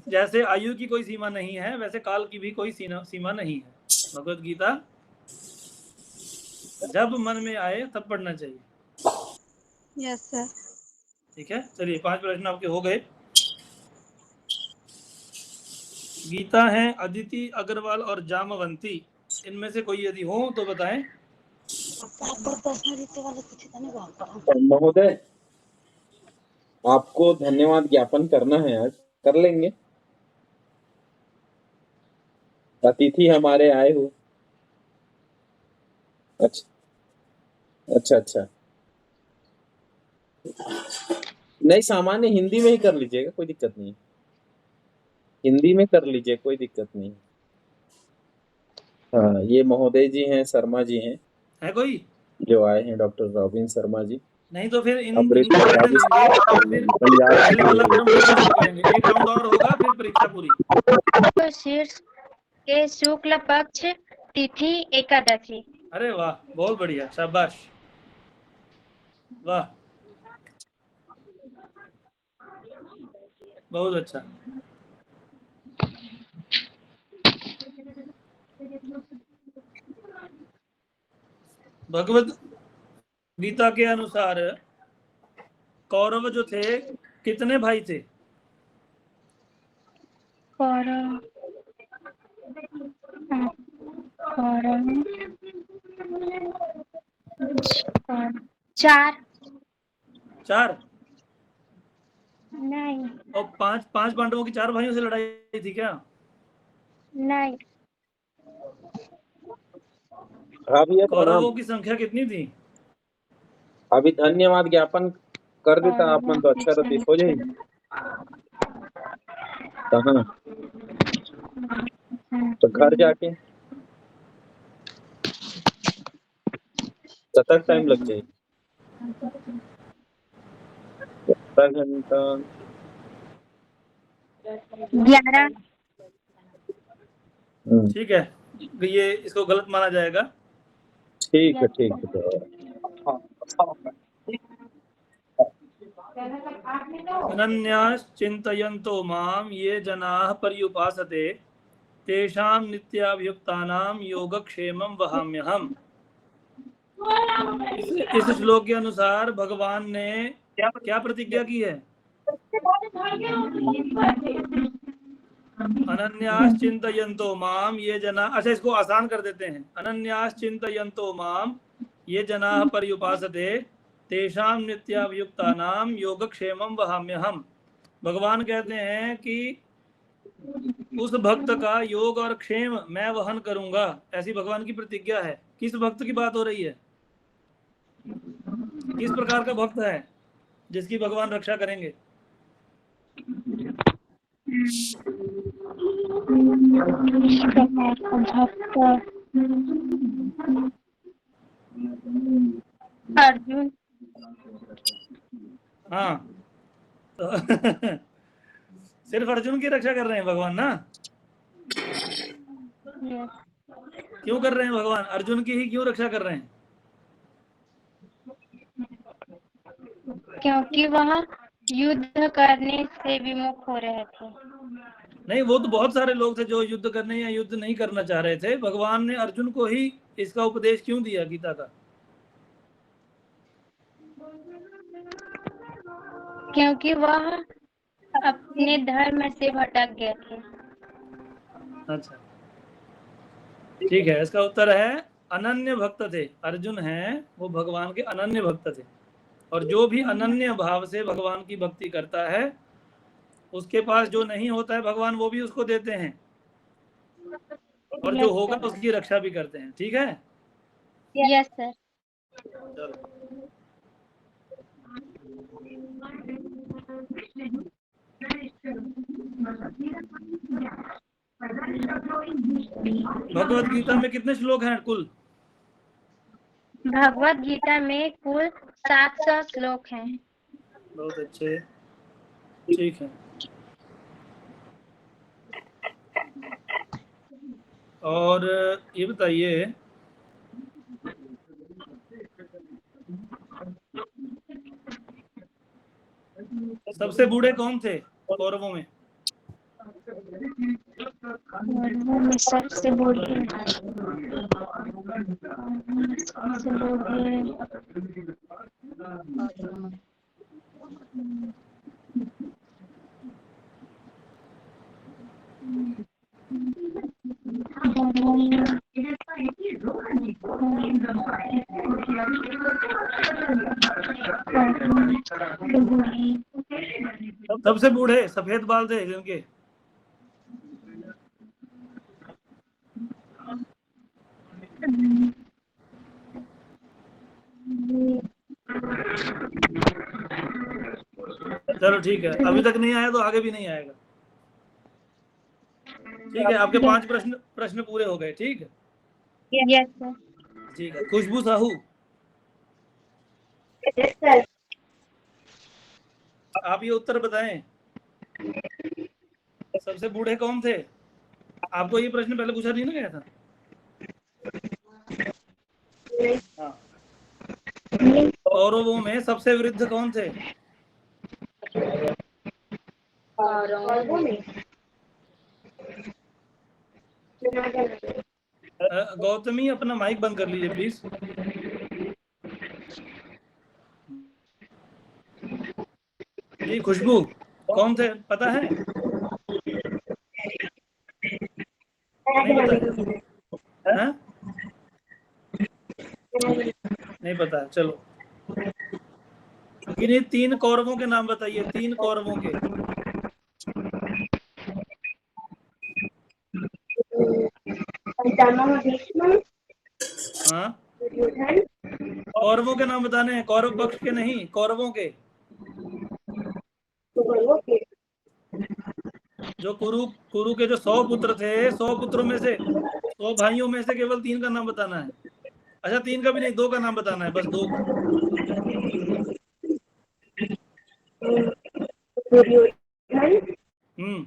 जैसे आयु की कोई सीमा नहीं है, वैसे काल की भी कोई सीमा नहीं है। भगवत गीता जब मन में आए तब पढ़ना चाहिए। Yes sir. ठीक है, चलिए, 5 प्रश्न आपके हो गए। गीता है अदिति, अग्रवाल और जामवंती, इनमें से कोई यदि हो तो बताएं। महोदय, आपको धन्यवाद ज्ञापन करना है, आज कर लेंगे। अतिथि हमारे आए हो। अच्छा अच्छा अच्छा, नहीं सामान्य हिंदी में ही कर लीजिएगा, कोई दिक्कत नहीं। हिंदी में कर लीजिए, कोई दिक्कत नहीं। हाँ, ये महोदय जी हैं, शर्मा जी हैं, है कोई? जो आए हैं, डॉक्टर रॉबिन शर्मा जी। नहीं तो फिर अमृत इनको रहने देंगे और फिर पंजाब अगले वाला क्रम फिर से शुरू करेंगे। एक राउंड और होगा, फिर परीक्षा पूरी। तो शीर्ष के शुक्ल पक्ष तिथि एकादशी। अरे वाह, बहुत बढ़िया, शाबाश, वाह, बहुत अच्छा। भगवत गीता के अनुसार कौरव जो थे, कितने भाई थे? कौरव चार। चार। नहीं और पांच पांडवों की 4 भाइयों से लड़ाई थी क्या? नहीं। अभी कौरवों की संख्या कितनी थी? अभी धन्यवाद ज्ञापन कर देता आप मन तो अच्छा रहती, हो जाए। कहाँ? तो घर जाके कतक टाइम लग जाए? घंटा। 11। ठीक है, ये इसको गलत माना जाएगा। ठीक है ठीक है। अनन्यास चिन्तयन्तो माम ये जनाः पर्युपासते तेषां नित्याभियुक्तानां योगक्षेमं वहाम्यहम्। इस श्लोक के अनुसार भगवान ने क्या प्रतिज्ञा की है? अनन्यास चिन्तयन्तो माम ये जना, अच्छा इसको आसान कर देते हैं। अनन्यास चिन्तयन्तो माम ये जनाः पर्युपासते तेषां नित्याभियुक्तानां योगक्षेमं वहाम्यहम्। भगवान कहते हैं कि उस भक्त का योग और क्षेम मैं वहन करूंगा, ऐसी भगवान की प्रतिज्ञा है। किस भक्त की बात हो रही है? किस प्रकार का भक्त है जिसकी भगवान रक्षा करेंगे? अर्जुन। हाँ तो सिर्फ अर्जुन की रक्षा कर रहे हैं भगवान ना? क्यों कर रहे हैं भगवान? अर्जुन की ही क्यों रक्षा कर रहे हैं? क्योंकि वह युद्ध करने से विमुख हो रहे थे। नहीं, वो तो बहुत सारे लोग थे जो युद्ध करने या युद्ध नहीं करना चाह रहे थे। भगवान ने अर्जुन को ही इसका उपदेश क्यों दिया गीता का? क्योंकि वह अपने धर्म से भटक गए थे। अच्छा, ठीक है, इसका उत्तर है अनन्य भक्त थे। अर्जुन हैं वो भगवान के अनन्य भक्त थे, और जो भी अनन्य भाव से भगवान की भक्ति करता है उसके पास जो नहीं होता है भगवान वो भी उसको देते हैं, और जो होगा उसकी रक्षा भी करते हैं। ठीक है? Yes sir. चलो, भगवत गीता में कितने श्लोक हैं कुल? भगवत गीता में कुल 700 श्लोक हैं। बहुत अच्छे, ठीक है। और ये बताइए, सबसे बूढ़े कौन थे कौरवों में? सबसे बूढ़े सबसे बूढ़े सफेद बाल थे जिनके। चलो ठीक है, अभी तक नहीं आया तो आगे भी नहीं आएगा। ठीक है, आपके 5 प्रश्न पूरे हो गए। ठीक है, यस सर। ठीक है। खुशबू साहू, यस सर। आप ये उत्तर बताएं, सबसे बूढ़े कौन थे? आपको ये प्रश्न पहले पूछा नहीं ना गया था? हाँ। कौरवों में सबसे वृद्ध कौन थे? गौतमी, अपना माइक बंद कर लीजिए प्लीज। जी खुशबू, कौन थे पता है? नहीं पता है? हाँ? नहीं पता है, चलो। इन्हीं 3 कौरवों के नाम बताइए, 3 कौरवों के। हाँ, कौरवों के नाम बताने हैं, कौरव पक्ष के नहीं, कौरवों के। जो कुरु के जो 100 पुत्र थे, 100 पुत्रों में से, 100 भाइयों में से केवल 3 का नाम बताना है। अच्छा, 3 का भी नहीं, 2 का नाम बताना है, बस 2 का। हम्म।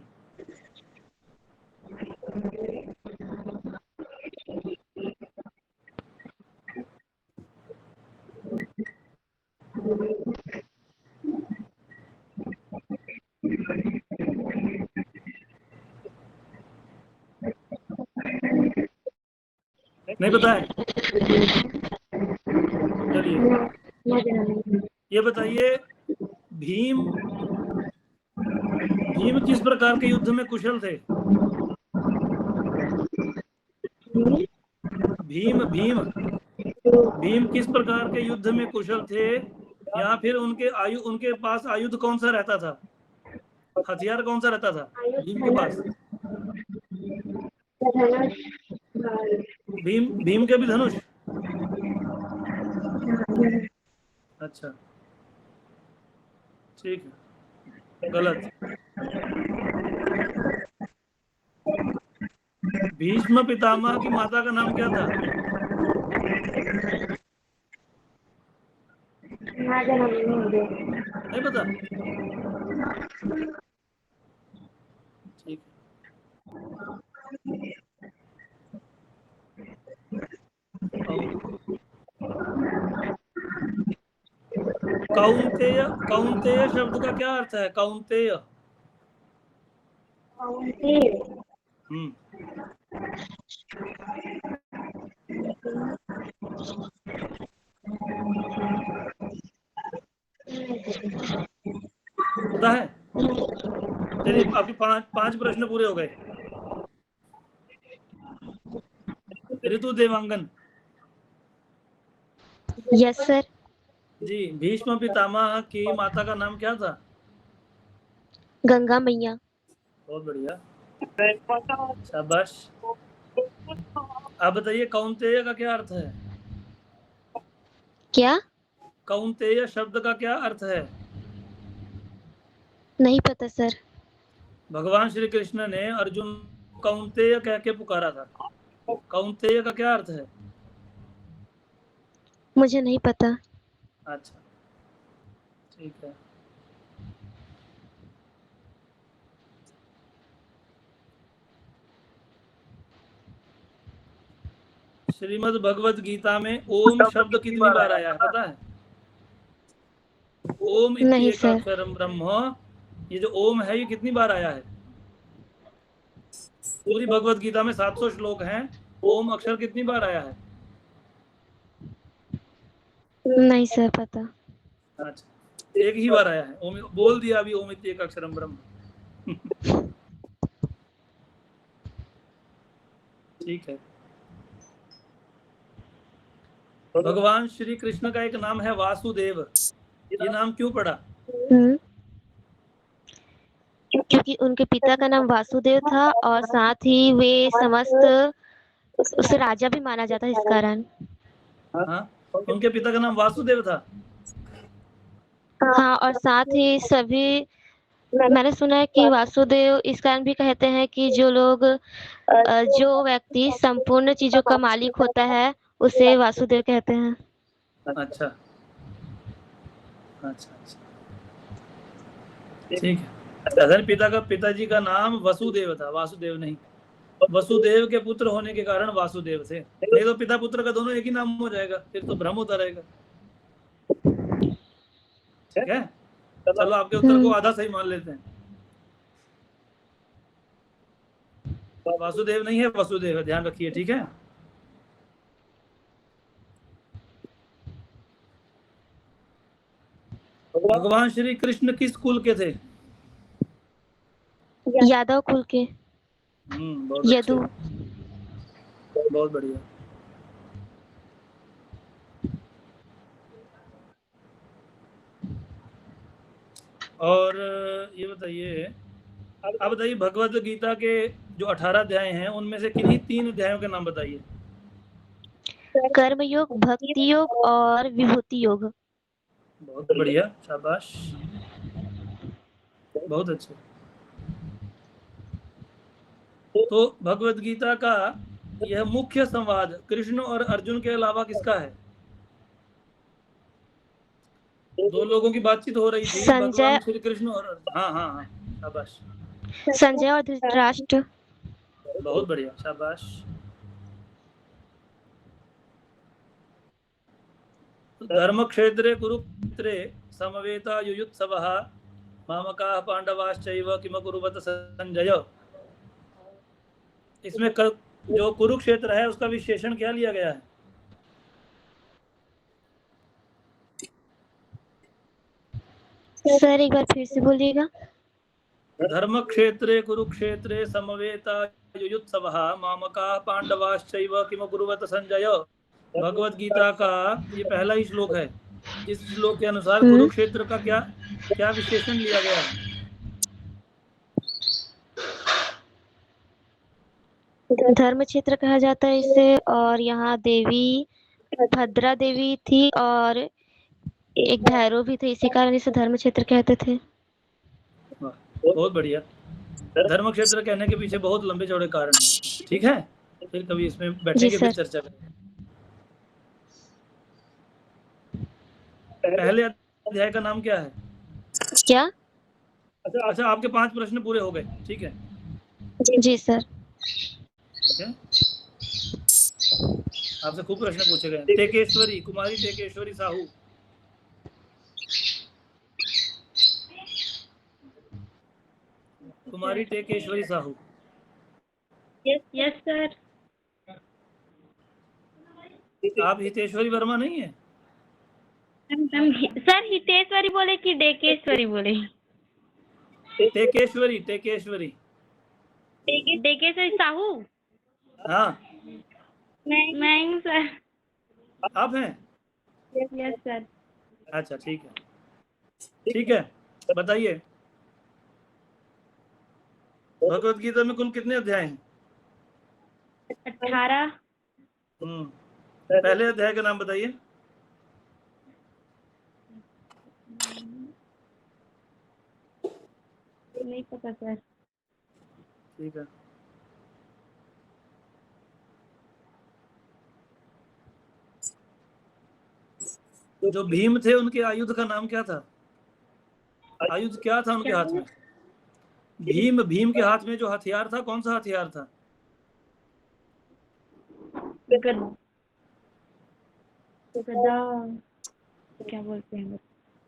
नहीं पता है? चलिए, ये बताइए, भीम किस प्रकार के युद्ध में कुशल थे? भीम किस प्रकार के युद्ध में कुशल थे, या फिर उनके पास आयुध कौन सा रहता था, हथियार कौन सा रहता था भीम के पास? भीम के भी धनुष। अच्छा, ठीक है, गलत। भीष्म पितामह की माता का नाम क्या था? नहीं पता? ठीक है। कौंतेय शब्द का क्या अर्थ है? कौंतेय। हम्म। पता है? चलिए, आपके 5 प्रश्न पूरे हो गए। ऋतु देवांगन। Yes sir. जी, भीष्म पितामह की माता का नाम क्या था? गंगा मैया। बहुत बढ़िया, शाबाश। आप बताइए, कौंतेय का क्या अर्थ है? क्या? कौंतेय शब्द का क्या अर्थ है? नहीं पता सर। भगवान श्री कृष्ण ने अर्जुन कौंतेय कह के पुकारा था। कौंतेय का क्या अर्थ है? मुझे नहीं पता। अच्छा, ठीक है। श्रीमद् भगवत गीता में ओम शब्द कितनी बार आया है पता है? ओम नहीं सर। इत्येकाक्षरम ब्रह्म, ये जो ओम है ये कितनी बार आया है? पूरी भगवत गीता में 700 श्लोक हैं, ओम अक्षर कितनी बार आया है? नहीं सर पता। अच्छा, एक ही बार आया है। ओम बोल दिया अभी, ओम इत्येकाक्षरम ब्रह्म। ठीक है। भगवान श्री कृष्ण का एक नाम है वासुदेव, ये नाम क्यों पड़ा? क्योंकि उनके पिता का नाम वासुदेव था और साथ ही वे समस्त उसे राजा भी माना जाता है इस कारण। हाँ, उनके पिता का नाम वासुदेव था। हाँ, और साथ ही सभी मैंने सुना है कि वासुदेव इस कारण भी कहते हैं कि जो व्यक्ति संपूर्ण चीजों का मालिक होता है उसे वासुदेव कहते हैं। अच्छा अच्छा अच्छा, ठीक है। अगर पिताजी का नाम वसुदेव था, वासुदेव नहीं। वसुदेव के पुत्र होने के कारण वासुदेव थे, नहीं तो पिता पुत्र का दोनों एक ही नाम हो जाएगा, फिर तो भ्रम होता रहेगा। ठीक है, चलो आपके उत्तर को आधा सही मान लेते हैं। वासुदेव नहीं है, वसुदेव है, ध्यान रखिए। ठीक है, भगवान श्री कृष्ण किस कुल के थे? यादव कुल के। बहुत अच्छे, यदु। बहुत बढ़िया। और ये बताइए, अब बताइए भगवत गीता के जो 18 अध्याय हैं उनमें से किन्हीं 3 अध्यायों के नाम बताइए। कर्म योग, भक्ति योग और विभूति योग। बहुत बढ़िया, शाबाश, बहुत अच्छे। तो भगवत गीता का यह मुख्य संवाद कृष्ण और अर्जुन के अलावा किसका है? दो लोगों की बातचीत हो रही थी, भगवान श्री कृष्ण और अर्जुन। हाँ हाँ हाँ, शाबाश। संजय और धृतराष्ट्र। बहुत बढ़िया, शाबाश। धर्म क्षेत्रे कुरुक्षेत्रे समवेता युयुत्सवः मामकाः पांडवाश्चैव किम कुर्वत संजय। इसमें जो कुरुक्षेत्र है उसका विशेषण क्या लिया गया है? सर एक बार फिर से बोलिएगा। धर्म क्षेत्रे कुरुक्षेत्रे समवेता युयुत्सवः मामकाः पांडवाश्चैव किम कुर्वत संजय। भगवत गीता का ये पहला ही श्लोक है। इस श्लोक के अनुसार कुरुक्षेत्र का क्या विशेषण लिया गया है? धर्म क्षेत्र कहा जाता है इसे, और यहाँ देवी भद्रा देवी थी और एक भैरव भी थे, इसी कारण इसे धर्म क्षेत्र कहते थे। बहुत बढ़िया। धर्म क्षेत्र कहने के पीछे बहुत लंबे चौड़े कारण हैं। ठीक है, फिर कभी इसमें बैठेंगे, फिर चर्चा करेंगे। पहले अध्याय का नाम क्या है? क्या? अच्छा, आपके 5 प्रश्न पूरे हो गए। ठीक है जी सर। ठीक है, आपसे खूब प्रश्न पूछे गए। टेकेश्वरी, कुमारी टेकेश्वरी साहू। कुमारी टेकेश्वरी साहू। Yes sir. आप हितेश्वरी वर्मा नहीं है? सर हितेश्वरी बोले कि डेकेश्वरी बोले? टेकेश्वरी, टेकेश्वरी। डेकेश्वरी साहू। हाँ, मैं हूँ सर। आप हैं? Yes sir. अच्छा, ठीक है ठीक है, बताइए भगवत गीता में कुल कितने अध्याय हैं? 18। पहले अध्याय का नाम बताइए। नहीं पता सर। ठीक है, जो भीम थे उनके आयुध का नाम क्या था? आयुध क्या था उनके हाथ में? भीम के हाथ में जो हथियार था, कौन सा हथियार था? गदा क्या बोलते हैं?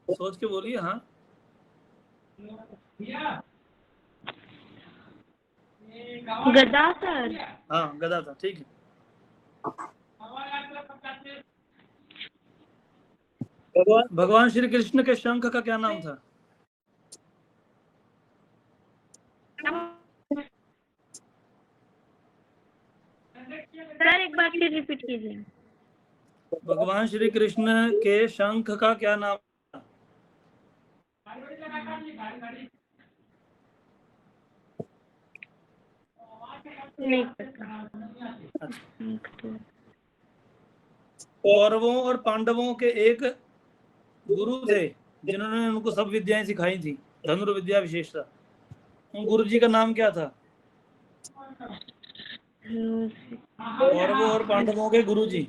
सोच के बोलिए। हाँ, गदा सर। हाँ, गदा था। ठीक है, भगवान श्री कृष्ण के शंख का क्या नाम था? सर एक बार फिर रिपीट कीजिए। भगवान श्री कृष्ण के शंख का क्या नाम था? नहीं पता। अच्छा। कौरवों और पांडवों के एक गुरु थे जिन्होंने उनको सब विद्याएं सिखाई थी, धनुर्विद्या विशेषता। उन गुरु जी का नाम क्या था? कौरवों और पांडवों के गुरु जी।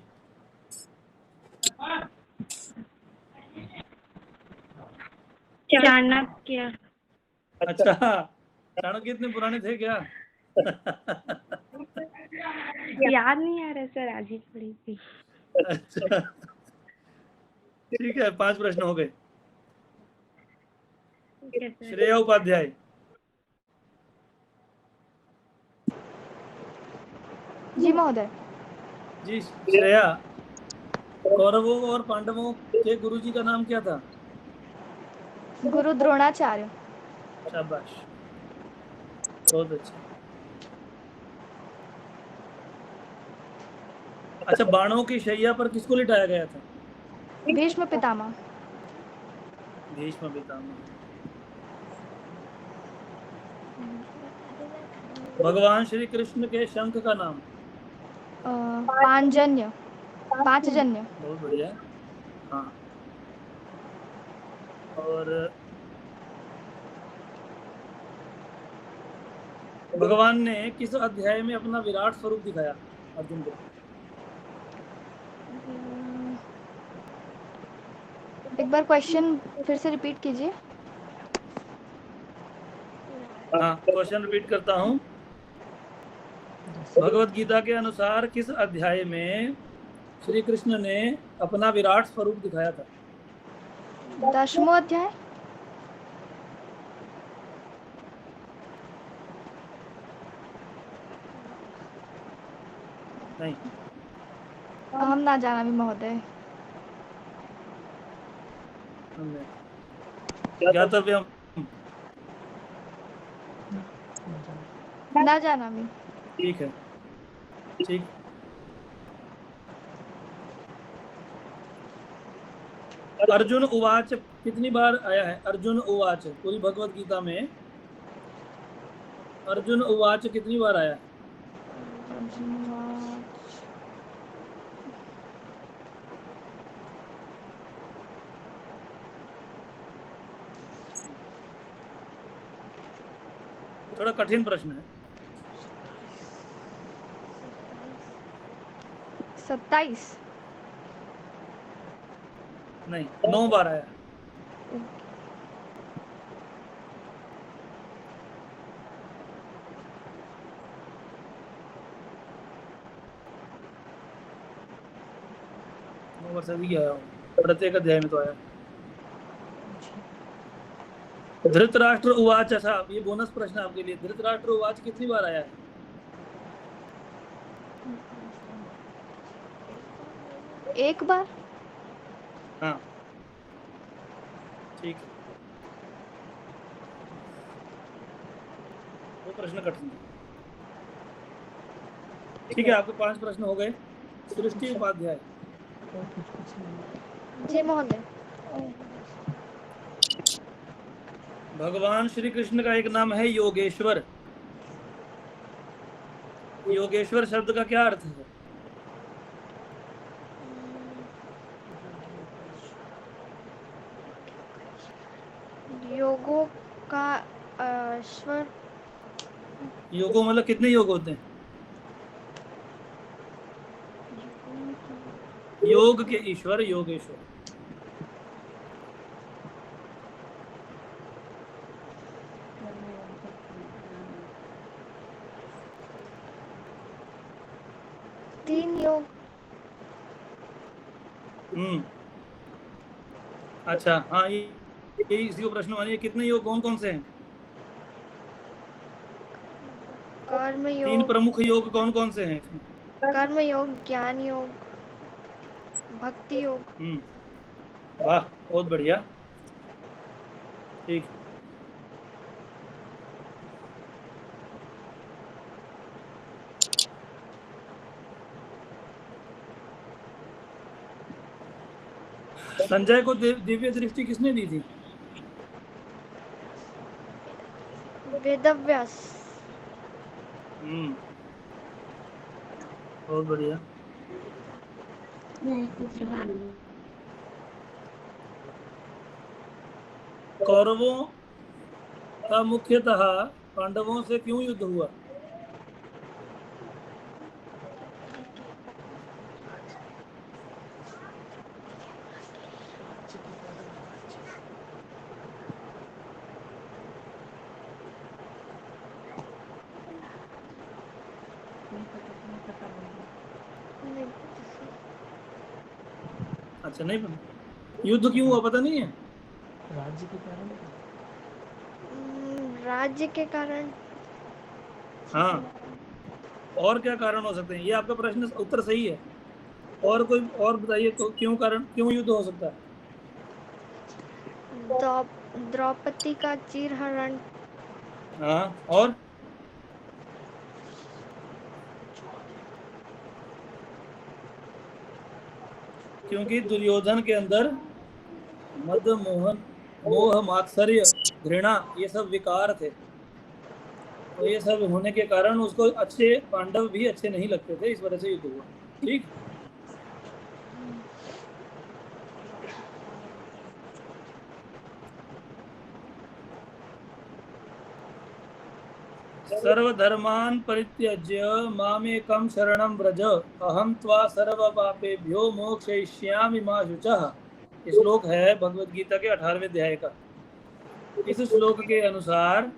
चाणक्य। अच्छा, चाणक्य इतने पुराने थे क्या? याद नहीं आ रहा सर, आज ही पढ़ी थी। अच्छा, ठीक है, 5 प्रश्न हो गए। ठीक है सर। श्रेया उपाध्याय। जी महोदय। जी श्रेया, कौरवों और पांडवों के गुरु जी का नाम क्या था? गुरु द्रोणाचार्य। शाबाश, बहुत अच्छा। अच्छा, बाणों की शैया पर किसको लिटाया गया था? भीष्म पितामह। भीष्म पितामह। भगवान श्री कृष्ण के शंख का नाम? पांचजन्य। पांचजन्य। बहुत बढ़िया। हाँ, और भगवान ने किस अध्याय में अपना विराट स्वरूप दिखाया अर्जुन को? एक बार क्वेश्चन फिर से रिपीट कीजिए। हाँ, क्वेश्चन रिपीट करता हूँ। भगवत गीता के अनुसार किस अध्याय में श्री कृष्ण ने अपना विराट स्वरूप दिखाया था? 10वां अध्याय। नहीं, हम ना जानामि महोदय। ज्ञातव्यम। ना जानामि। ठीक है, ठीक। अर्जुन उवाच कितनी बार आया है? अर्जुन उवाच पूरी भगवत गीता में अर्जुन उवाच कितनी बार आया है? थोड़ा कठिन प्रश्न है। 27। नहीं, 9 बार आया है। वर्ष भी आया हूँ, प्रत्येक अध्याय में तो आया। धृतराष्ट्र उवाच, अच्छा ये बोनस प्रश्न आपके लिए। धृतराष्ट्र उवाच कितनी बार आया है? एक बार। हाँ, ठीक है। वो प्रश्न कठिन है। ठीक है, आपके 5 प्रश्न हो गए। सृष्टि उपाध्याय। जी महोदय। भगवान श्री कृष्ण का एक नाम है योगेश्वर। योगेश्वर शब्द का क्या अर्थ है? योगों का स्वर। योगो मतलब कितने योग होते हैं? योग के ईश्वर योगेश्वर। तीन योग। अच्छा, हाँ, ये इसी को प्रश्न मानिए। कितने योग कौन कौन से हैं? कर्म 3 योग। प्रमुख योग कौन कौन से हैं इसमें? कर्म योग, ज्ञान योग, भक्ति योग। वाह, बहुत बढ़िया। ठीक। संजय को दिव्य दृष्टि किसने दी थी? वेदव्यास। बहुत बढ़िया। कौरवों का मुख्यतः पांडवों से क्यों युद्ध हुआ? नहीं, अच्छा, नहीं पता। युद्ध क्यों हुआ पता नहीं है? राज्य के कारण। राज्य के कारण। हाँ, और क्या कारण हो सकते हैं? ये आपका प्रश्न उत्तर सही है। और कोई और बताइए, क्यों कारण, क्यों युद्ध हो सकता है? द्रौपदी का चीरहरण। हाँ, और क्योंकि दुर्योधन के अंदर मद, मोहन, मोह, मात्सर्य, घृणा, ये सब विकार थे। तो ये सब होने के कारण उसको अच्छे पांडव भी अच्छे नहीं लगते थे, इस वजह से युद्ध हुआ। ठीक। सर्वधर्मान् परित्यज्य मामेकं शरणं व्रज अहं त्वा सर्वपापेभ्यो मोक्षयिष्यामि मा शुचः। ये श्लोक है भगवत गीता के 18वें अध्याय का। इस श्लोक के अनुसार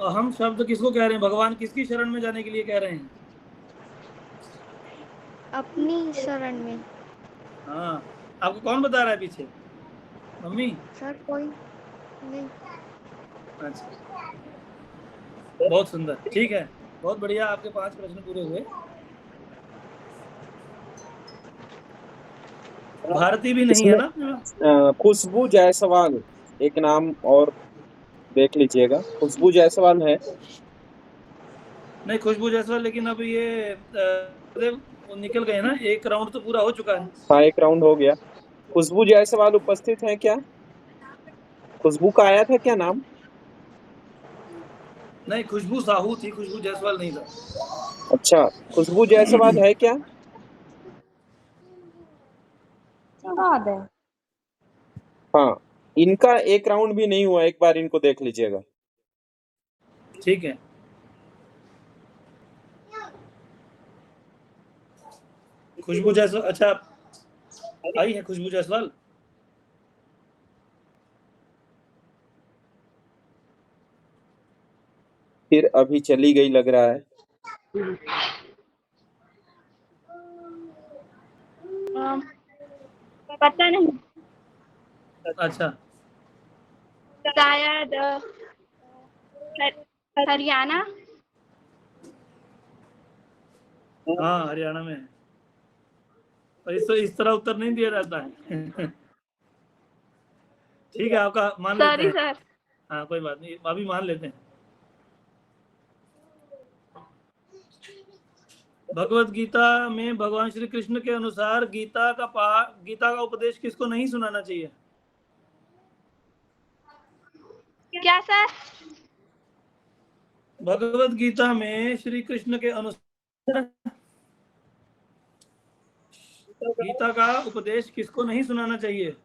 अहम शब्द किसको कह रहे हैं? भगवान किसकी शरण में जाने के लिए कह रहे हैं? अपनी शरण में। हाँ, आपको कौन बता रहा है पीछे? मम्मी? सर कोई नहीं। अच्छा, बहुत सुंदर। ठीक है, बहुत बढ़िया। आपके 5 प्रश्न पूरे हुए। भारती भी नहीं है ना अपने पास? खुशबू जायसवाल एक नाम और देख लीजिएगा। खुशबू जायसवाल है। नहीं, खुशबू जायसवाल, लेकिन अब ये वो निकल गए ना, एक राउंड तो पूरा हो चुका है। हाँ, एक राउंड हो गया। खुशबू जायसवाल उपस्थित है क्या? खुशबू का आया था क्या नाम? नहीं, खुशबू साहू थी, खुशबू जायसवाल नहीं था। अच्छा, खुशबू जायसवाल है क्या? हाँ, इनका एक राउंड भी नहीं हुआ, एक बार इनको देख लीजिएगा। ठीक है। खुशबू जायसवाल, अच्छा, आई है खुशबू जायसवाल। फिर अभी चली गई लग रहा है। पता नहीं, अच्छा, शायद हरियाणा। हाँ, हरियाणा में है। और इस तरह उत्तर नहीं दिया जाता है। ठीक है, आपका मान लेते सॉरी हैं। सर। हाँ, कोई बात नहीं, अभी मान लेते हैं। भगवत गीता में भगवान श्री कृष्ण के अनुसार गीता का उपदेश किसको नहीं सुनाना चाहिए? क्या सर? भगवत गीता में श्री कृष्ण के अनुसार गीता का उपदेश किसको नहीं सुनाना चाहिए?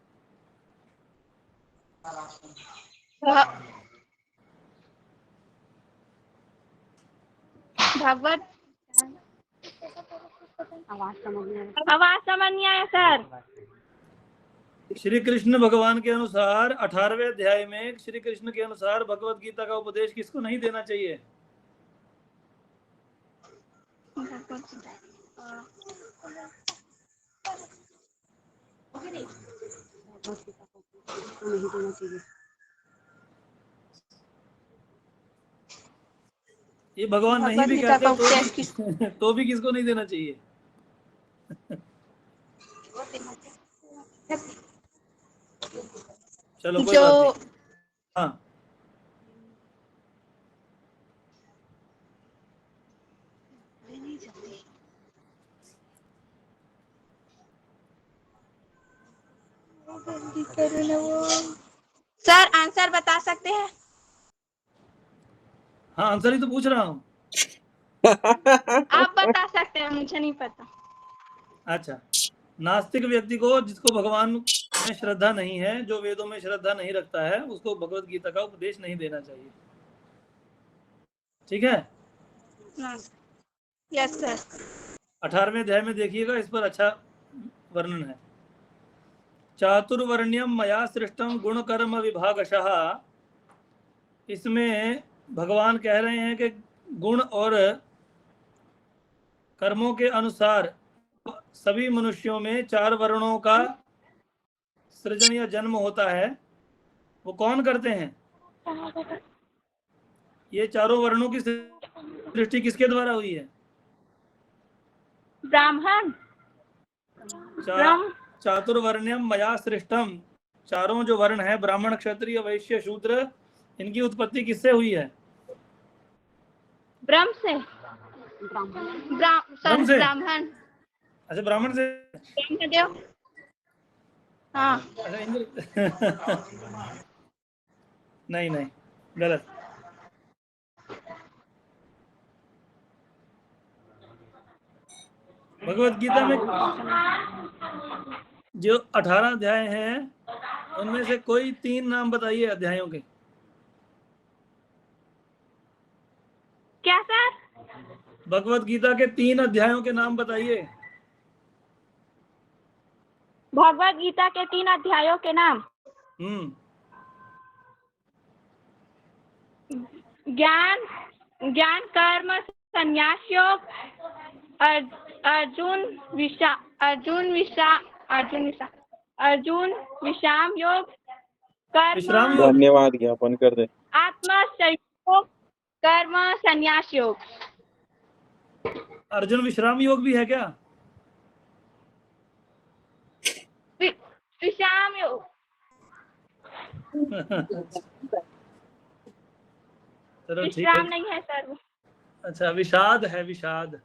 भगवत आवाज समझ नहीं आया सर। श्री कृष्ण भगवान के अनुसार 18वें अध्याय में श्री कृष्ण के अनुसार भगवत गीता का उपदेश किसको नहीं देना चाहिए? ये भगवान नहीं भी कहते तो भी किसको नहीं देना चाहिए? चलो, कोई बात नहीं। हाँ, सर आंसर बता सकते हैं? हाँ, आंसर ही तो पूछ रहा हूँ। आप बता सकते हैं, मुझे नहीं पता। अच्छा, नास्तिक व्यक्ति को, जिसको भगवान में श्रद्धा नहीं है, जो वेदों में श्रद्धा नहीं रखता है, उसको भगवत गीता का उपदेश नहीं देना चाहिए। ठीक है? Yes sir. 18वें अध्याय में देखिएगा, इस पर अच्छा वर्णन है। चातुर्वर्ण्यम मया सृष्टम गुण कर्म विभागशः। इसमें भगवान कह रहे हैं कि गुण और कर्मों के अनुसार सभी मनुष्यों में 4 वर्णों का सृजन या जन्म होता है। वो कौन करते हैं? ये चारों वर्णों की सृष्टि किसके द्वारा हुई है? ब्राह्मण। चातुर्वर्ण्यम मया सृष्टम, चारों जो वर्ण है, ब्राह्मण, क्षत्रिय, वैश्य, शूद्र, इनकी उत्पत्ति किससे हुई है? ब्रह्म से। ब्रह्म से? ब्राह्मण। अच्छा, ब्राह्मण से। ब्रह्मदेव। हाँ। अच्छा, इंद्र। नहीं नहीं, गलत। भगवत गीता में जो 18 अध्याय हैं, उनमें से कोई 3 नाम बताइए अध्यायों के। क्या सर? भगवत गीता के 3 अध्यायों के नाम बताइए। भगवत गीता के 3 अध्यायों के नाम। ज्ञान, कर्म, संन्यास योग, अर्जुन विश्राम योग, विश्राम योग। धन्यवाद, ज्ञापन कर दे। आत्मा संयोग, कर्म संन्यास योग। अर्जुन विश्राम योग भी है क्या? विश्राम योग। चलो ठीक विश्राम है। नहीं है सर। अच्छा, विषाद है, विषाद।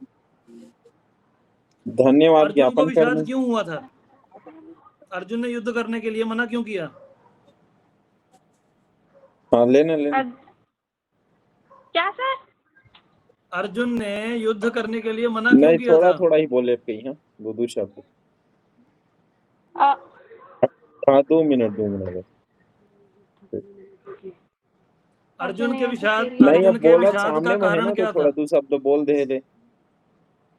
धन्यवाद, अर्जुन को ज्ञापन कर विषाद दे। क्यों हुआ था? अर्जुन ने युद्ध करने के लिए मना क्यों किया? हाँ, लेना लेना। क्या सर? अर्जुन ने युद्ध करने के लिए मना क्यों नहीं, किया थोड़ा था? थोड़ा ही बोले कहीं। हाँ, 2 शब्द। अ- हाँ, 2 मिनट बस। अर्जुन के विषाद, नहीं, अर्जुन अब के बोला विषाद सामने का में है कारण ना, तो क्या थोड़ा था? 2 शब्द बोल दे।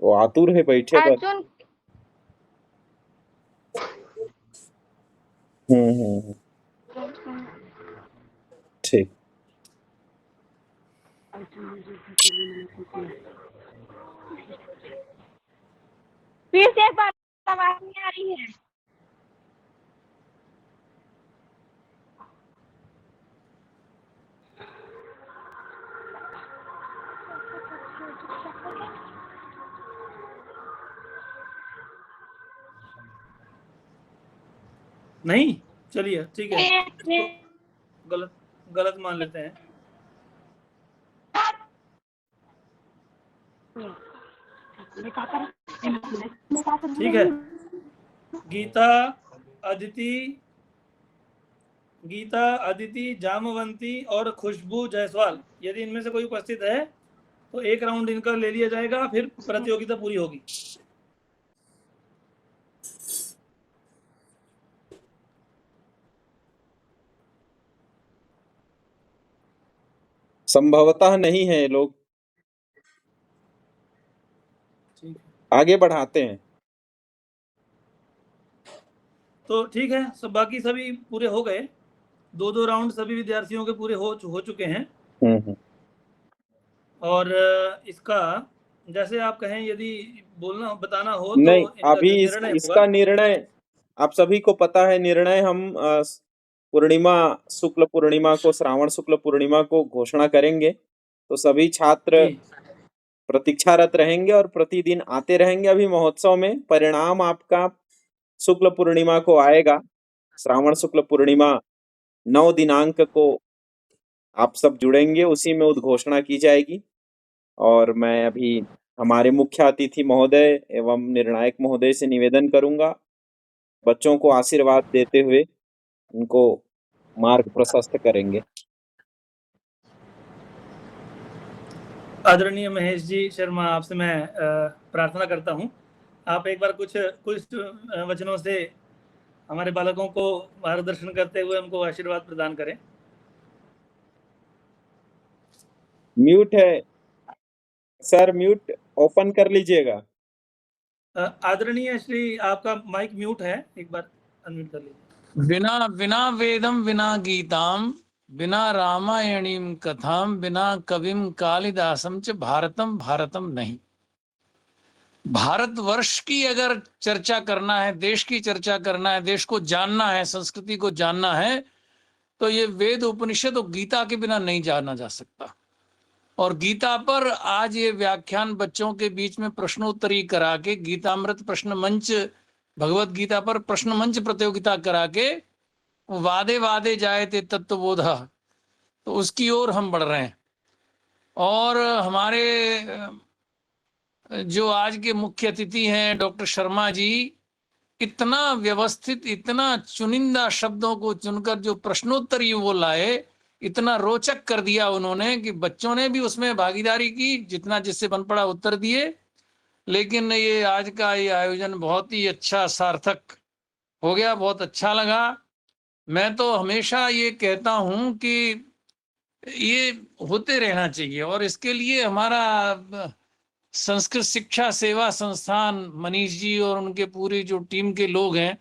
वो आतुर है बैठे पर। अर्जुन। ठीक। फिर से एक बार आवाज नहीं आ रही है। नहीं, चलिए ठीक है, इसको गलत मान लेते हैं। ठीक है। गीता, अदिति, जामवंती और खुशबू जायसवाल, यदि इनमें से कोई उपस्थित है तो 1 राउंड इनका ले लिया जाएगा, फिर प्रतियोगिता पूरी होगी। संभवतः नहीं है ये लोग। ठीक है, आगे बढ़ाते हैं। तो ठीक है, सब बाकी सभी पूरे हो गए। 2 राउंड सभी विद्यार्थियों के पूरे हो चुके हैं। और इसका जैसे आप कहें, यदि बताना हो तो नहीं, इनका अभी इसका निर्णय आप सभी को पता है। निर्णय हम पूर्णिमा, शुक्ल पूर्णिमा को, श्रावण शुक्ल पूर्णिमा को घोषणा करेंगे। तो सभी छात्र प्रतीक्षारत रहेंगे और प्रतिदिन आते रहेंगे। अभी महोत्सव में परिणाम आपका शुक्ल पूर्णिमा को आएगा। श्रावण शुक्ल पूर्णिमा 9 दिनांक को आप सब जुड़ेंगे, उसी में उद्घोषणा की जाएगी। और मैं अभी हमारे मुख्य अतिथि महोदय एवं निर्णायक महोदय से निवेदन करूंगा बच्चों को आशीर्वाद देते हुए उनको मार्ग प्रशस्त करेंगे। आदरणीय महेश जी शर्मा, आपसे मैं प्रार्थना करता हूँ, आप एक बार कुछ वचनों से हमारे बालकों को मार्गदर्शन करते हुए उनको आशीर्वाद प्रदान करें। म्यूट है सर, म्यूट ओपन कर लीजिएगा। आदरणीय श्री, आपका माइक म्यूट है, एक बार अनम्यूट कर लीजिए। बिना बिना वेदम बिना गीताम बिना रामायणीम कथाम बिना कविम कालिदासम च भारतम भारतम नहीं। भारतवर्ष की अगर चर्चा करना है, देश की चर्चा करना है, देश को जानना है, संस्कृति को जानना है, तो ये वेद उपनिषद और गीता के बिना नहीं जाना जा सकता। और गीता पर आज ये व्याख्यान बच्चों के बीच में प्रश्नोत्तरी करा के, गीतामृत प्रश्न मंच, भगवत गीता पर प्रश्न मंच प्रतियोगिता करा के वादे वादे जाए थे तत्वबोधा, तो उसकी ओर हम बढ़ रहे हैं। और हमारे जो आज के मुख्य अतिथि हैं डॉक्टर शर्मा जी, इतना व्यवस्थित, इतना चुनिंदा शब्दों को चुनकर जो प्रश्नोत्तरी वो लाए, इतना रोचक कर दिया उन्होंने कि बच्चों ने भी उसमें भागीदारी की, जितना जिससे बन पड़ा उत्तर दिए। लेकिन ये आज का ये आयोजन बहुत ही अच्छा, सार्थक हो गया, बहुत अच्छा लगा। मैं तो हमेशा ये कहता हूं कि ये होते रहना चाहिए, और इसके लिए हमारा संस्कृत शिक्षा सेवा संस्थान, मनीष जी और उनके पूरी जो टीम के लोग हैं,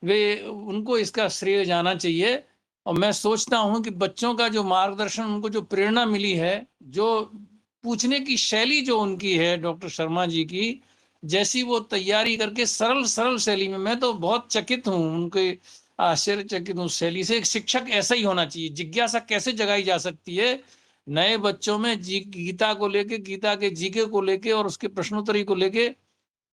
वे, उनको इसका श्रेय जाना चाहिए। और मैं सोचता हूं कि बच्चों का जो मार्गदर्शन, उनको जो प्रेरणा मिली है, जो पूछने की शैली जो उनकी है डॉक्टर शर्मा जी की, जैसी वो तैयारी करके सरल सरल शैली में, मैं तो बहुत चकित हूं, उनके आश्चर्यचकित हूँ शैली से। एक शिक्षक ऐसा ही होना चाहिए। जिज्ञासा कैसे जगाई जा सकती है नए बच्चों में, गीता को लेके, गीता के जीके को लेके और उसके प्रश्नोत्तरी को लेके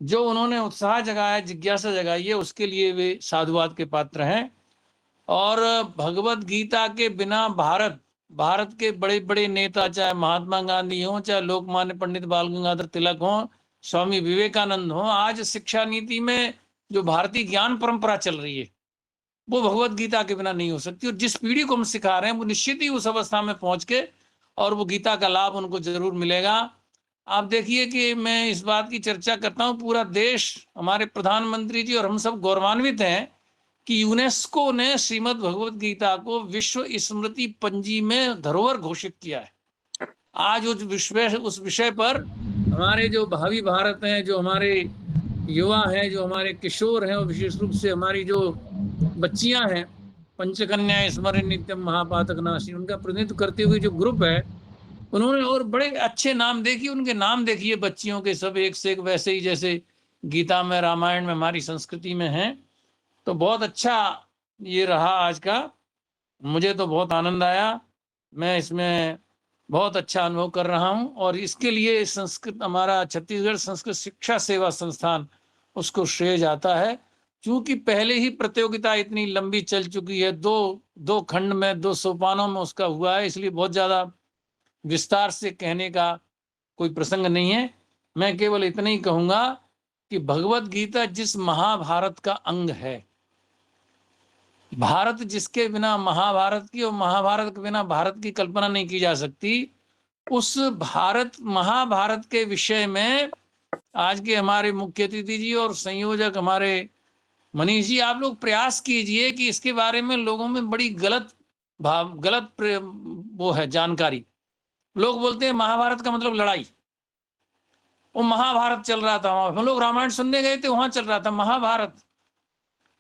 जो उन्होंने उत्साह जगाया, जिज्ञासा जगाई है, उसके लिए वे साधुवाद के पात्र हैं। और भगवत गीता के बिना भारत के बड़े बड़े नेता, चाहे महात्मा गांधी हो, चाहे लोकमान्य पंडित बाल गंगाधर तिलक हो, स्वामी विवेकानंद हो, आज शिक्षा नीति में जो भारतीय ज्ञान परंपरा चल रही है, वो भगवत गीता के बिना नहीं हो सकती। और जिस पीढ़ी को हम सिखा रहे हैं, वो निश्चित ही उस अवस्था में पहुंच के, और वो गीता का लाभ उनको जरूर मिलेगा। आप देखिए कि मैं इस बात की चर्चा करता हूं, पूरा देश, हमारे प्रधानमंत्री जी और हम सब गौरवान्वित हैं कि यूनेस्को ने श्रीमद् भगवत गीता को विश्व स्मृति पंजी में धरोहर घोषित किया है। आज उस विषय पर हमारे जो भावी भारत हैं, जो हमारे युवा हैं, जो हमारे किशोर हैं, और विशेष रूप से हमारी जो बच्चियां हैं, पंचकन्या स्मरण नित्यम महापातक नाशी, उनका प्रतिनिधित्व करते हुए जो ग्रुप है, उन्होंने और बड़े अच्छे नाम देखिए, उनके नाम देखिए बच्चियों के, सब एक से एक वैसे ही जैसे गीता में, रामायण में, हमारी संस्कृति में हैं। तो बहुत अच्छा ये रहा आज का, मुझे तो बहुत आनंद आया, मैं इसमें बहुत अच्छा अनुभव कर रहा हूं। और इसके लिए संस्कृत, हमारा छत्तीसगढ़ संस्कृत शिक्षा सेवा संस्थान, उसको श्रेय जाता है। क्योंकि पहले ही प्रतियोगिता इतनी लंबी चल चुकी है, दो खंड में, 2 सोपानों में उसका हुआ है, इसलिए बहुत ज़्यादा विस्तार से कहने का कोई प्रसंग नहीं है। मैं केवल इतना ही कहूँगा कि भगवत गीता जिस महाभारत का अंग है, भारत जिसके बिना महाभारत की, और महाभारत के बिना भारत की कल्पना नहीं की जा सकती, उस महाभारत के विषय में आज के हमारे मुख्य अतिथि जी और संयोजक हमारे मनीष जी, आप लोग प्रयास कीजिए कि इसके बारे में लोगों में बड़ी गलत वो है जानकारी। लोग बोलते हैं महाभारत का मतलब लड़ाई, वो महाभारत चल रहा था, हम लोग रामायण सुनने गए थे, वहां चल रहा था महाभारत।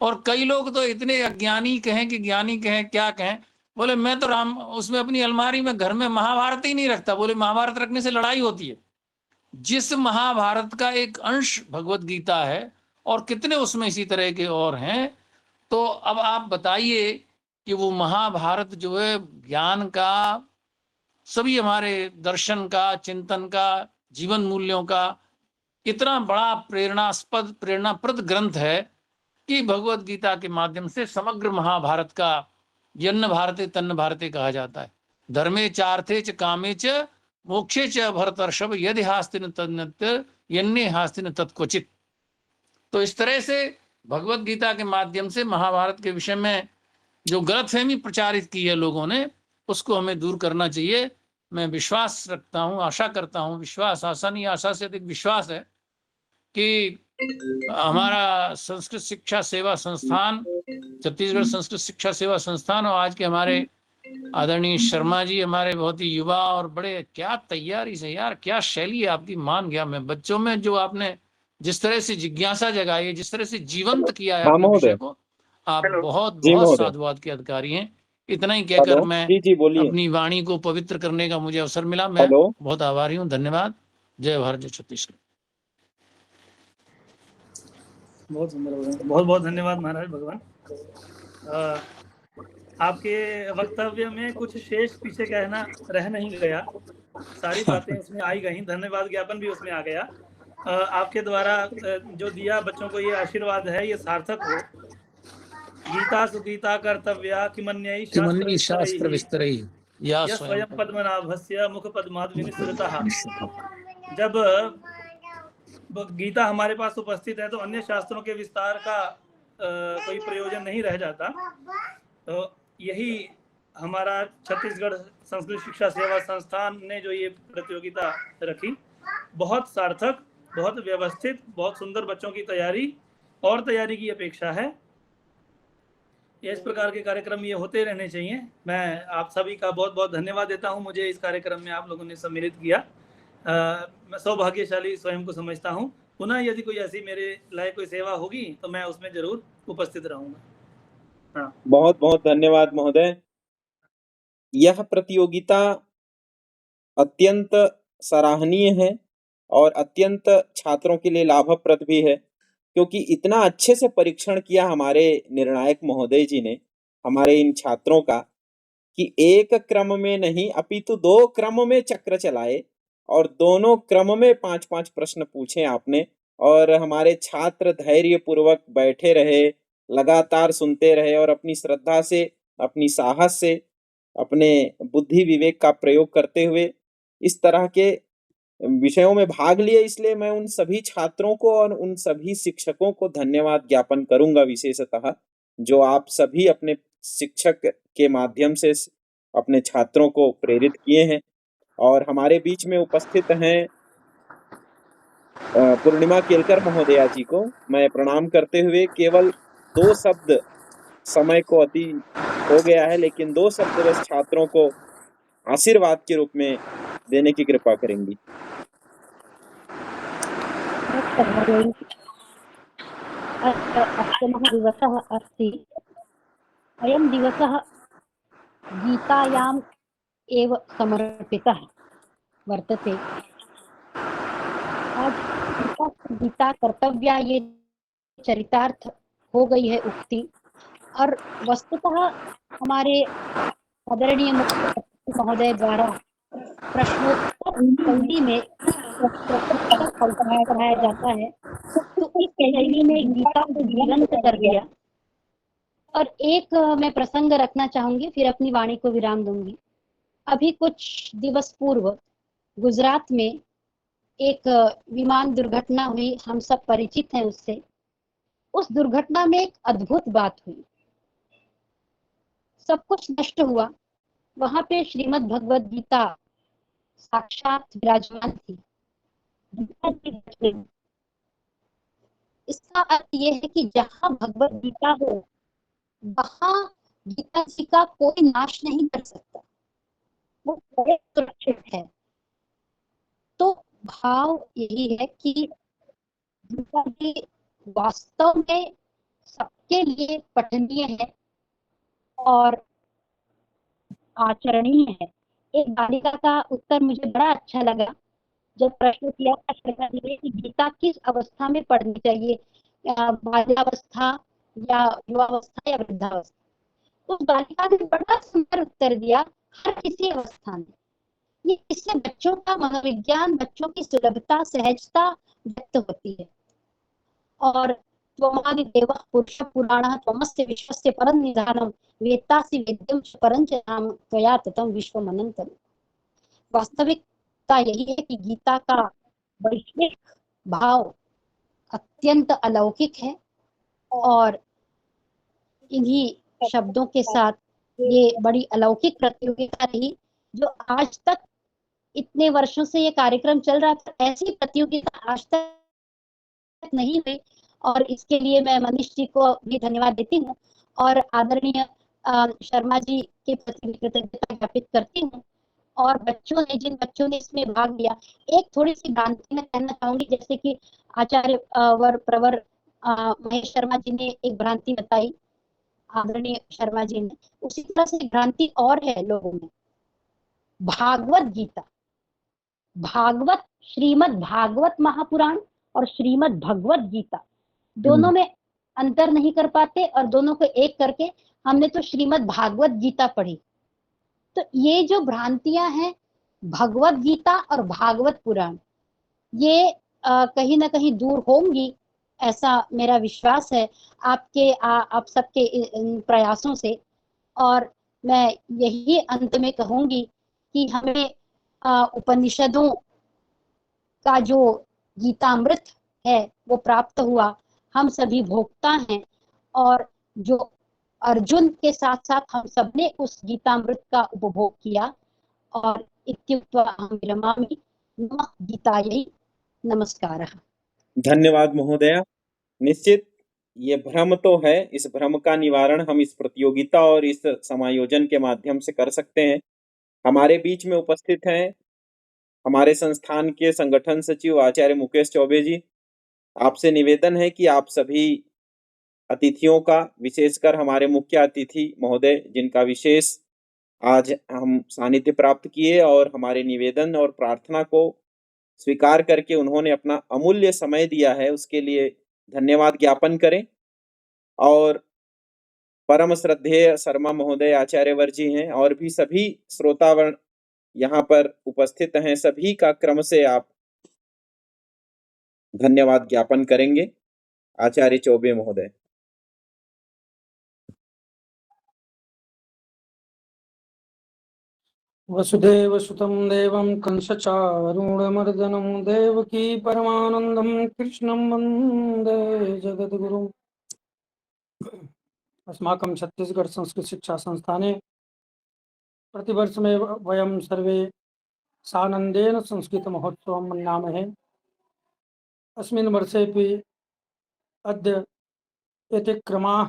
और कई लोग तो इतने अज्ञानी कहें कि ज्ञानी कहें, क्या कहें, बोले मैं तो उसमें अपनी अलमारी में, घर में महाभारत ही नहीं रखता, बोले महाभारत रखने से लड़ाई होती है। जिस महाभारत का एक अंश भगवत गीता है, और कितने उसमें इसी तरह के और हैं, तो अब आप बताइए कि वो महाभारत जो है ज्ञान का, सभी हमारे दर्शन का, चिंतन का, जीवन मूल्यों का इतना बड़ा प्रेरणाप्रद ग्रंथ है कि भगवत गीता के माध्यम से समग्र महाभारत का यन्न भारते तन्न भारते कहा जाता है। धर्मे चार्थे च कामे च मोक्षे च भरतर्षभ यदि हास्तिन तन्नत यन्ने हास्तिन तत्क्वचित। तो इस तरह से भगवत गीता के माध्यम से महाभारत के विषय में जो गलतफहमी प्रचारित की है लोगों ने, उसको हमें दूर करना चाहिए। मैं विश्वास रखता हूँ, आशा करता हूँ, विश्वास, आशा नहीं, आशा से अधिक विश्वास है कि हमारा संस्कृत शिक्षा सेवा संस्थान, छत्तीसगढ़ संस्कृत शिक्षा सेवा संस्थान, और आज के हमारे आदरणीय शर्मा जी, हमारे बहुत ही युवा और बड़े, क्या तैयारी से यार, क्या शैली है आपकी, मान गया मैं। बच्चों में जो आपने जिस तरह से जिज्ञासा जगाई है, जिस तरह से जीवंत किया है हाँ अपने विषय महोदय। को, आप बहुत जी बहुत महोदय। साधुवाद के अधिकारी हैं। इतना ही कहकर हेलो। मैं जी जी बोलिए। अपनी वाणी को पवित्र करने का मुझे अवसर मिला। मैं हेलो। बहुत आभारी हूँ। धन्यवाद। जय भारत, जय छत्तीसगढ़। बहुत सुंदर भगवान, बहुत बहुत धन्यवाद महाराज भगवान। आपके वक्तव्य में कुछ शेष पीछे कहना रह नहीं गया, सारी बातें उसमें आई गई, धन्यवाद ज्ञापन भी उसमें आ गया। आपके द्वारा जो दिया बच्चों को ये आशीर्वाद है, ये सार्थक हो। गीता सुगीता कर्तव्या किमन्यैः किमन्यैः शास्त्र शास्त्र विस्तरैः या यः स्वयं स्वयं पद्मनाभस्य मुख पद्माद् विनिसृतः। जब गीता हमारे पास उपस्थित है तो अन्य शास्त्रों के विस्तार का कोई प्रयोजन नहीं रह जाता। तो यही हमारा छत्तीसगढ़ संस्कृत शिक्षा सेवा संस्थान ने जो ये प्रतियोगिता रखी, बहुत सार्थक, बहुत व्यवस्थित, बहुत सुंदर, बच्चों की तैयारी और तैयारी की अपेक्षा है। इस प्रकार के कार्यक्रम ये होते रहने चाहिए। मैं आप सभी का बहुत बहुत धन्यवाद देता हूँ, मुझे इस कार्यक्रम में आप लोगों ने सम्मिलित किया। मैं सौभाग्यशाली स्वयं को समझता हूँ। पुनः यदि कोई ऐसी मेरे लायक कोई सेवा होगी तो मैं उसमें जरूर उपस्थित रहूंगा। हाँ। बहुत बहुत धन्यवाद महोदय। यह प्रतियोगिता अत्यंत सराहनीय है और अत्यंत छात्रों के लिए लाभप्रद भी है, क्योंकि इतना अच्छे से परीक्षण किया हमारे निर्णायक महोदय जी ने हमारे इन छात्रों का, कि एक क्रम में नहीं अपितु 2 क्रम में चक्र चलाए और दोनों क्रम में 5-5 प्रश्न पूछे आपने, और हमारे छात्र धैर्य पूर्वक बैठे रहे, लगातार सुनते रहे और अपनी श्रद्धा से, अपनी साहस से, अपने बुद्धि विवेक का प्रयोग करते हुए इस तरह के विषयों में भाग लिए। इसलिए मैं उन सभी छात्रों को और उन सभी शिक्षकों को धन्यवाद ज्ञापन करूंगा विशेषतः, जो आप सभी अपने शिक्षक के माध्यम से अपने छात्रों को प्रेरित किए हैं। और हमारे बीच में उपस्थित हैं पूर्णिमा केलकर महोदया जी को मैं प्रणाम करते हुए केवल 2 शब्द, समय को अति हो गया है, लेकिन 2 शब्द बस छात्रों को आशीर्वाद के रूप में देने की कृपा करेंगी। अष्टमः दिवसः अस्ति। अयं दिवसः गीतायाम् एव समर्पितः वर्तते। आज गीता कर्तव्या ये चरितार्थ हो गई है उक्ति, और वस्तुतः हमारे आदरणीय मुख्य महोदय द्वारा प्रश्नोत्तर शैली में पढ़ाया जाता है, तो इस शैली में गीता को जीवंत कर दिया। और एक मैं प्रसंग रखना चाहूंगी, फिर अपनी वाणी को विराम दूंगी। अभी कुछ दिवस पूर्व गुजरात में एक विमान दुर्घटना हुई, हम सब परिचित हैं उससे। उस दुर्घटना में एक अद्भुत बात हुई, सब कुछ नष्ट हुआ, वहां पे श्रीमद् भगवद गीता साक्षात विराजमान थी। इसका अर्थ यह है कि जहां भगवद गीता हो वहां गीता जी का कोई नाश नहीं कर सकता, वो सुरक्षित है। तो भाव यही है कि गीता जी वास्तव में सबके लिए पठनीय है और आचरणीय है। एक बालिका का उत्तर मुझे बड़ा अच्छा लगा, जब प्रश्न किया था शर्मा जी ने कि गीता किस अवस्था में पढ़नी चाहिए, बाल्यावस्था या युवावस्था या वृद्धावस्था, तो उस बालिका ने बड़ा सुंदर उत्तर दिया, हर किसी अवस्था में। ये इससे बच्चों का मनोविज्ञान, बच्चों की सुलभता, सहजता व्यक्त होती है। और त्वमादिदेवः पुरुषः पुराणः त्वमस्य विश्वस्य परं निधानम् वेत्तासि वेद्यं च परं च नाम त्वया ततं विश्वमनन्तम्। वास्तविकता यही है कि गीता का वैश्विक भाव अत्यंत अलौकिक है और इन्हीं शब्दों के साथ ये बड़ी अलौकिक प्रतियोगिता रही, जो आज तक इतने वर्षों से ये कार्यक्रम चल रहा था, ऐसी प्रतियोगिता आज तक नहीं हुई। और इसके लिए मैं मनीष जी को भी धन्यवाद देती हूँ और आदरणीय शर्मा जी के प्रति भी कृतज्ञता ज्ञापित करती हूँ। और जिन बच्चों ने इसमें भाग लिया, एक थोड़ी सी भ्रांति मैं कहना चाहूंगी, जैसे कि आचार्य वर प्रवर महेश शर्मा जी ने एक भ्रांति बताई, आदरणीय शर्मा जी ने, उसी तरह से भ्रांति और है लोगों में। भागवत गीता, भागवत, श्रीमद् भागवत महापुराण और श्रीमद् भगवत गीता, दोनों में अंतर नहीं कर पाते और दोनों को एक करके हमने तो श्रीमद् भागवत गीता पढ़ी। तो ये जो भ्रांतियां हैं, भगवत गीता और भागवत पुराण, ये कहीं ना कहीं दूर होंगी, ऐसा मेरा विश्वास है आप सबके इन प्रयासों से। और मैं यही अंत में कहूंगी कि हमें उपनिषदों का जो गीतामृत है वो प्राप्त हुआ, हम सभी भोक्ता हैं, और जो अर्जुन के साथ साथ हम सबने उस गीतामृत का उपभोग किया। और इत्युक्त्वा अहं विरमामि, नमः गीतायै, नमस्कारः। धन्यवाद महोदया। निश्चित ये भ्रम तो है, इस भ्रम का निवारण हम इस प्रतियोगिता और इस समायोजन के माध्यम से कर सकते हैं। हमारे बीच में उपस्थित हैं हमारे संस्थान के संगठन सचिव आचार्य मुकेश चौबे जी। आपसे निवेदन है कि आप सभी अतिथियों का, विशेषकर हमारे मुख्य अतिथि महोदय जिनका विशेष आज हम सानिध्य प्राप्त किए और हमारे निवेदन और प्रार्थना को स्वीकार करके उन्होंने अपना अमूल्य समय दिया है, उसके लिए धन्यवाद ज्ञापन करें। और परम श्रद्धेय शर्मा महोदय आचार्यवर जी हैं और भी सभी श्रोतागण यहाँ पर उपस्थित हैं, सभी का क्रम से आप धन्यवाद ज्ञापन करेंगे। आचार्य चौबे महोदय। वसुदेव सुतं देवं कंसचारूढमर्दनं देवकी परमानन्दं कृष्णं वन्दे जगद्गुरुम्। अस्माकं छत्तीसगढ़ संस्कृत शिक्षा संस्थाने प्रतिवर्षमेव वयं सर्वे सानन्देन संस्कृतमहोत्सवं मन्यामहे। अस्मिन् वर्षेपि अद्य एते क्रमाः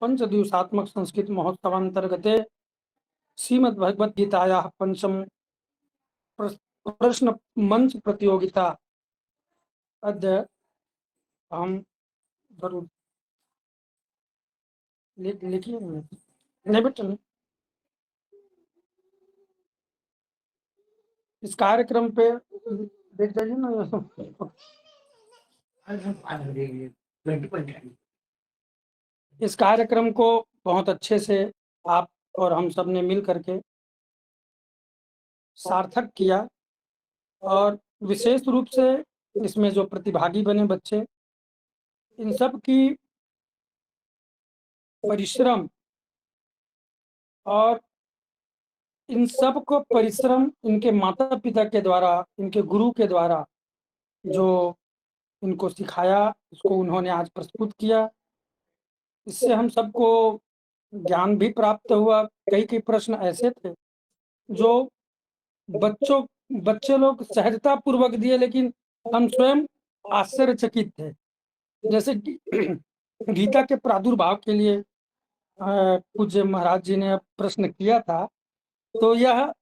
पञ्चदिवसात्मक संस्कृतमहोत्सवान्तर्गते श्रीमद्भगवद्गीतायाः पंचम प्रश्न मंच प्रतियोगिता अद्य हम जरूर लिखिए नहीं बेटा। इस कार्यक्रम पे देख जाइए ना। इस कार्यक्रम को बहुत अच्छे से आप और हम सब ने मिल करके सार्थक किया, और विशेष रूप से इसमें जो प्रतिभागी बने बच्चे, इन सब की परिश्रम और इन सब को परिश्रम इनके माता पिता के द्वारा, इनके गुरु के द्वारा जो इनको सिखाया, उसको उन्होंने आज प्रस्तुत किया। इससे हम सबको ज्ञान भी प्राप्त हुआ। कई प्रश्न ऐसे थे जो बच्चे लोग सहजता पूर्वक दिए, लेकिन हम स्वयं आश्चर्यचकित थे। जैसे कि गीता के प्रादुर्भाव के लिए पूज्य महाराज जी ने प्रश्न किया था, तो यह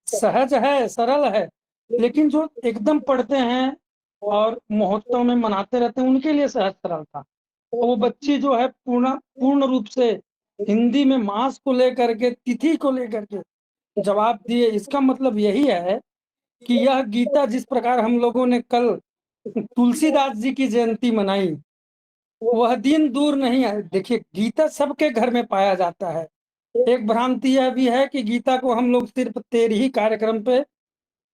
सहज है, सरल है, लेकिन जो एकदम पढ़ते हैं और महोत्सव में मनाते रहते हैं उनके लिए सहज सरल था। वो बच्ची जो है पूर्ण रूप से हिंदी में मास को लेकर के, तिथि को लेकर के जवाब दिए। इसका मतलब यही है कि यह गीता जिस प्रकार हम लोगों ने कल तुलसीदास जी की जयंती मनाई, वह दिन दूर नहीं है। देखिए, गीता सबके घर में पाया जाता है। एक भ्रांति यह भी है कि गीता को हम लोग सिर्फ 13 कार्यक्रम पे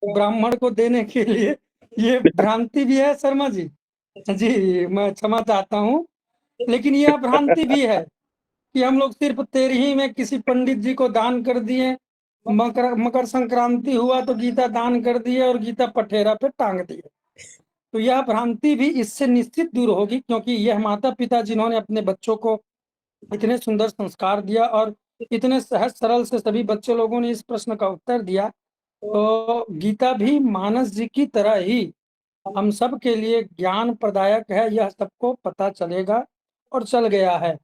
ब्राह्मण को देने के लिए, ये भ्रांति भी है शर्मा जी। जी मैं क्षमा चाहता हूँ, लेकिन यह भ्रांति भी है कि हम लोग सिर्फ 13 में किसी पंडित जी को दान कर दिए, मकर संक्रांति हुआ तो गीता दान कर दिए और गीता पठेरा पे टांग दिए। तो यह भ्रांति भी इससे निश्चित दूर होगी, क्योंकि यह माता पिता जिन्होंने अपने बच्चों को इतने सुंदर संस्कार दिया और इतने सहज सरल से सभी बच्चे लोगों ने इस प्रश्न का उत्तर दिया, तो गीता भी मानस जी की तरह ही हम सब के लिए ज्ञान प्रदायक है, यह सबको पता चलेगा और चल गया है।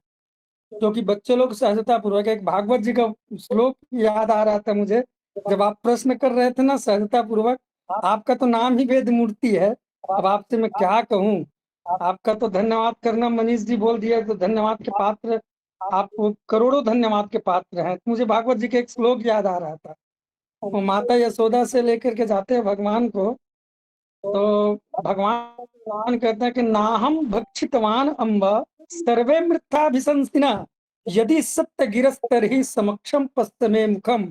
क्योंकि बच्चे लोग सहजता पूर्वक, एक भागवत जी का श्लोक याद आ रहा था मुझे, जब आप प्रश्न कर रहे थे ना सहजता पूर्वक, आपका तो नाम ही वेद मूर्ति है, अब आपसे मैं क्या कहूँ, आपका तो धन्यवाद करना मनीष जी बोल दिया, तो धन्यवाद के पात्र आप करोड़ों धन्यवाद के पात्र हैं। मुझे भागवत जी के एक श्लोक याद आ रहा था, वो माता यशोदा से लेकर के जाते हैं भगवान को, तो भगवान कहते हैं कि नाहम भक्षितवान अम्ब सर्वे मृत्याभिशंसिना यदि सत्य गिरस्तर ही समक्षम पश्चिमे मुखम।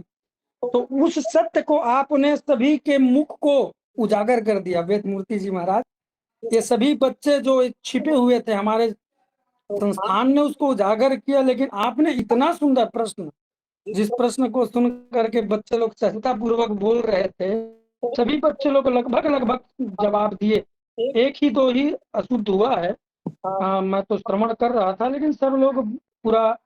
तो उस सत्य को आपने सभी के मुख को उजागर कर दिया वेद मूर्ति जी महाराज। ये सभी बच्चे जो छिपे हुए थे हमारे संस्थान ने उसको उजागर किया, लेकिन आपने इतना सुंदर प्रश्न, जिस प्रश्न को सुन करके बच्चे लोग सहजता पूर्वक बोल रहे थे, सभी बच्चे लोग लगभग जवाब दिए। एक ही दो ही अशुद्ध हुआ है, मैं तो श्रवण कर रहा था, लेकिन सब लोग पूरा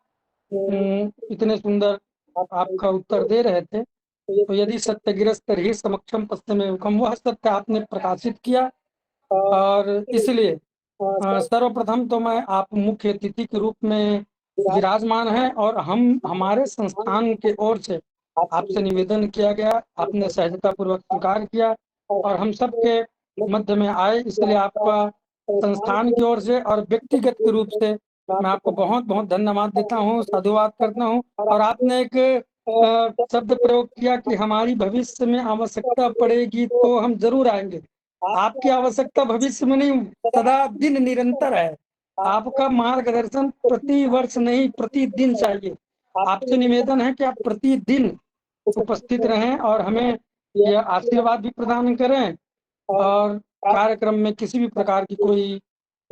इतने सुंदर आपका उत्तर दे रहे थे। तो यदि सत्य गिरस्तर ही समक्षम पश्चिमे मुखम, वह सत्य आपने प्रकाशित किया, और इसलिए सर्वप्रथम तो मैं आप मुख्य अतिथि के रूप में विराजमान हैं, और हम हमारे संस्थान के ओर से आपसे निवेदन किया गया, आपने सहजता पूर्वक स्वीकार किया और हम सबके मध्य में आए, इसलिए आपका संस्थान की ओर से और व्यक्तिगत के रूप से मैं आपको बहुत बहुत धन्यवाद देता हूँ, साधुवाद करता हूँ। और आपने एक शब्द प्रयोग किया कि हमारी भविष्य में आवश्यकता पड़ेगी तो हम जरूर आएंगे। आपकी आवश्यकता भविष्य में नहीं, सदा दिन निरंतर है। आपका मार्गदर्शन प्रति वर्ष नहीं, प्रतिदिन चाहिए। आपसे निवेदन है कि आप प्रतिदिन उपस्थित रहें और हमें यह आशीर्वाद भी प्रदान करें, और कार्यक्रम में किसी भी प्रकार की कोई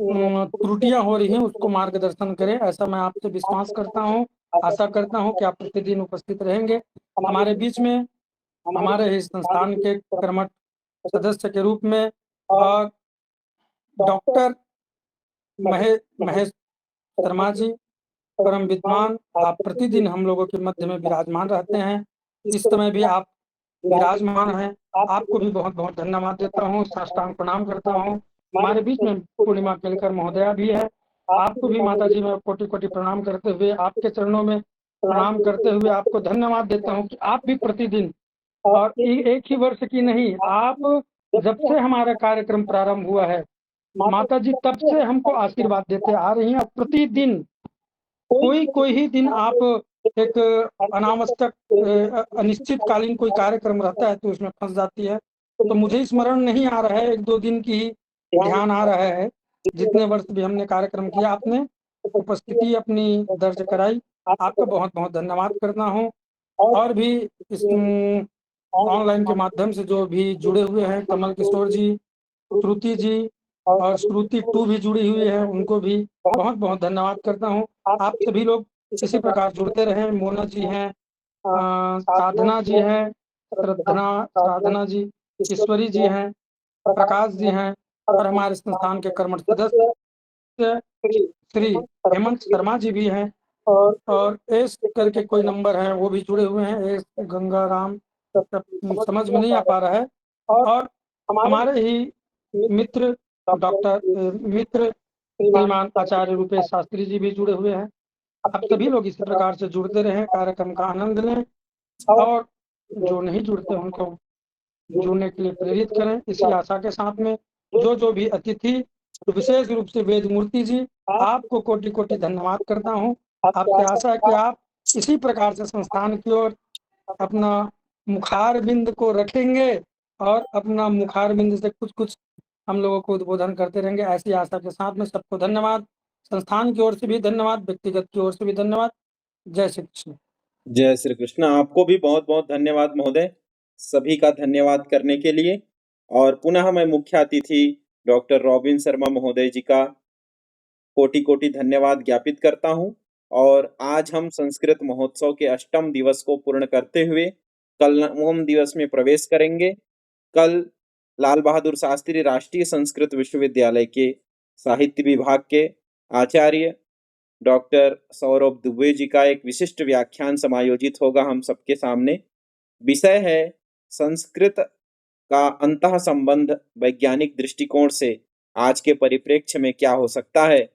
त्रुटियां हो रही हैं उसको मार्गदर्शन करें, ऐसा मैं आपसे विश्वास करता हूं। आशा करता हूं कि आप प्रतिदिन उपस्थित रहेंगे हमारे बीच में, हमारे ही संस्थान के कर्मठ सदस्य के रूप में। और डॉक्टर महेश शर्मा जी, परम विद्वान, आप प्रतिदिन हम लोगों के मध्य में विराजमान रहते हैं, इस समय भी आप विराजमान हैं, आपको भी बहुत बहुत धन्यवाद देता हूँ, साष्टांग प्रणाम करता हूँ। हमारे बीच में पूर्णिमा केलकर महोदया भी है, आपको भी माता जी मैं कोटि कोटि प्रणाम करते हुए, आपके चरणों में प्रणाम करते हुए आपको धन्यवाद देता हूँ कि आप भी प्रतिदिन, और एक ही वर्ष की नहीं, आप जब से हमारा कार्यक्रम प्रारंभ हुआ है माता जी तब से हमको आशीर्वाद देते आ रही हैं। प्रतिदिन कोई ही दिन आप एक अनावश्यक अनिश्चितकालीन कोई कार्यक्रम रहता है तो उसमें फंस जाती है, तो मुझे स्मरण नहीं आ रहा है, एक दो दिन की ही ध्यान आ रहा है। जितने वर्ष भी हमने कार्यक्रम किया आपने उपस्थिति अपनी दर्ज कराई, आपका बहुत बहुत धन्यवाद करता हूँ। और भी इस ऑनलाइन के माध्यम से जो भी जुड़े हुए हैं, कमल किशोर जी, श्रुति जी और श्रुति 2 भी जुड़ी हुई है, उनको भी बहुत बहुत धन्यवाद करता हूँ। आप सभी लोग इसी प्रकार जुड़ते रहें। मोना जी हैं, साधना जी हैं, साधना जी, ईश्वरी जी हैं, प्रकाश जी हैं, और हमारे संस्थान के कर्मठ सदस्य श्री हेमंत शर्मा जी भी हैं, और एस करके कोई नंबर है वो भी जुड़े हुए हैं, एस गंगाराम, समझ में नहीं आ पा रहा है। और हमारे ही मित्र मित्र श्रीमान आचार्य रूपेश शास्त्री जी भी जुड़े हुए हैं। आप सभी लोग इसी प्रकार से जुड़ते रहें, कार्यक्रम का आनंद लें, और जो नहीं जुड़ते उनको जुड़ने के लिए प्रेरित करें। इसी आशा के साथ में जो भी अतिथि, विशेष रूप से वेद मूर्ति जी, आपको कोटि कोटि धन्यवाद करता हूँ। आपसे आशा है कि आप इसी प्रकार से संस्थान की ओर अपना मुखार बिंद को रखेंगे और अपना मुखार बिंद से कुछ हम लोगों को उद्बोधन करते रहेंगे। ऐसी आशा के साथ में सबको धन्यवाद, संस्थान की ओर से भी धन्यवाद, व्यक्तिगत की ओर से भी धन्यवाद। जय श्री कृष्ण। जय श्री कृष्ण। आपको भी बहुत बहुत धन्यवाद महोदय, सभी का धन्यवाद करने के लिए। और पुनः मैं मुख्य अतिथि डॉक्टर रॉबिन शर्मा महोदय जी का कोटि कोटि धन्यवाद ज्ञापित करता हूं। और आज हम संस्कृत महोत्सव के 8वें दिवस को पूर्ण करते हुए कल 9वें दिवस में प्रवेश करेंगे। कल लाल बहादुर शास्त्री राष्ट्रीय संस्कृत विश्वविद्यालय के साहित्य विभाग के आचार्य डॉक्टर सौरभ दुबे जी का एक विशिष्ट व्याख्यान समायोजित होगा हम सबके सामने। विषय है संस्कृत का अंतः संबंध वैज्ञानिक दृष्टिकोण से आज के परिप्रेक्ष्य में क्या हो सकता है।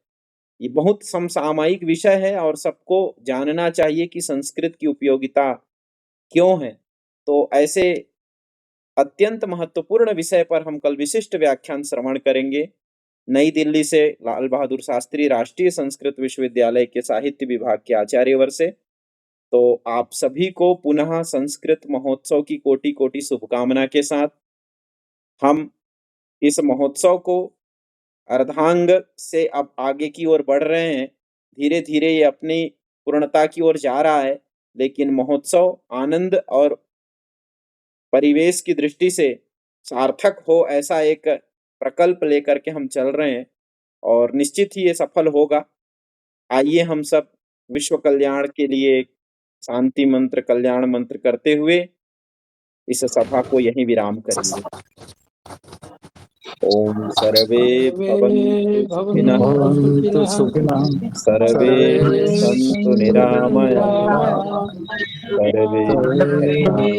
ये बहुत समसामयिक विषय है और सबको जानना चाहिए कि संस्कृत की उपयोगिता क्यों है। तो ऐसे अत्यंत महत्वपूर्ण विषय पर हम कल विशिष्ट व्याख्यान श्रवण करेंगे नई दिल्ली से लाल बहादुर शास्त्री राष्ट्रीय संस्कृत विश्वविद्यालय के साहित्य विभाग के आचार्यवर से। तो आप सभी को पुनः संस्कृत महोत्सव की कोटि कोटि शुभकामना के साथ हम इस महोत्सव को अर्धांग से अब आगे की ओर बढ़ रहे हैं। धीरे धीरे ये अपनी पूर्णता की ओर जा रहा है, लेकिन महोत्सव आनंद और परिवेश की दृष्टि से सार्थक हो ऐसा एक प्रकल्प लेकर के हम चल रहे हैं और निश्चित ही ये सफल होगा। आइए हम सब विश्व कल्याण के लिए शांति मंत्र कल्याण मंत्र करते हुए इस सभा को यहीं विराम करेंगे। ओम सर्वे भवन्तु सुखिनः, सर्वे सन्तु निरामयाः, सर्वे भद्राणि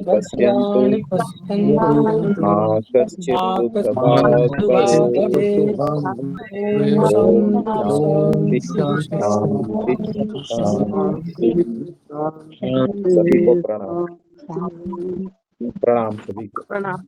पश्यन्तु मा कश्चित् दुःखभाग् भवेत्। ओम शांति शांति शांति। सभी को प्रणाम। प्रणाम सभी को। प्रणाम।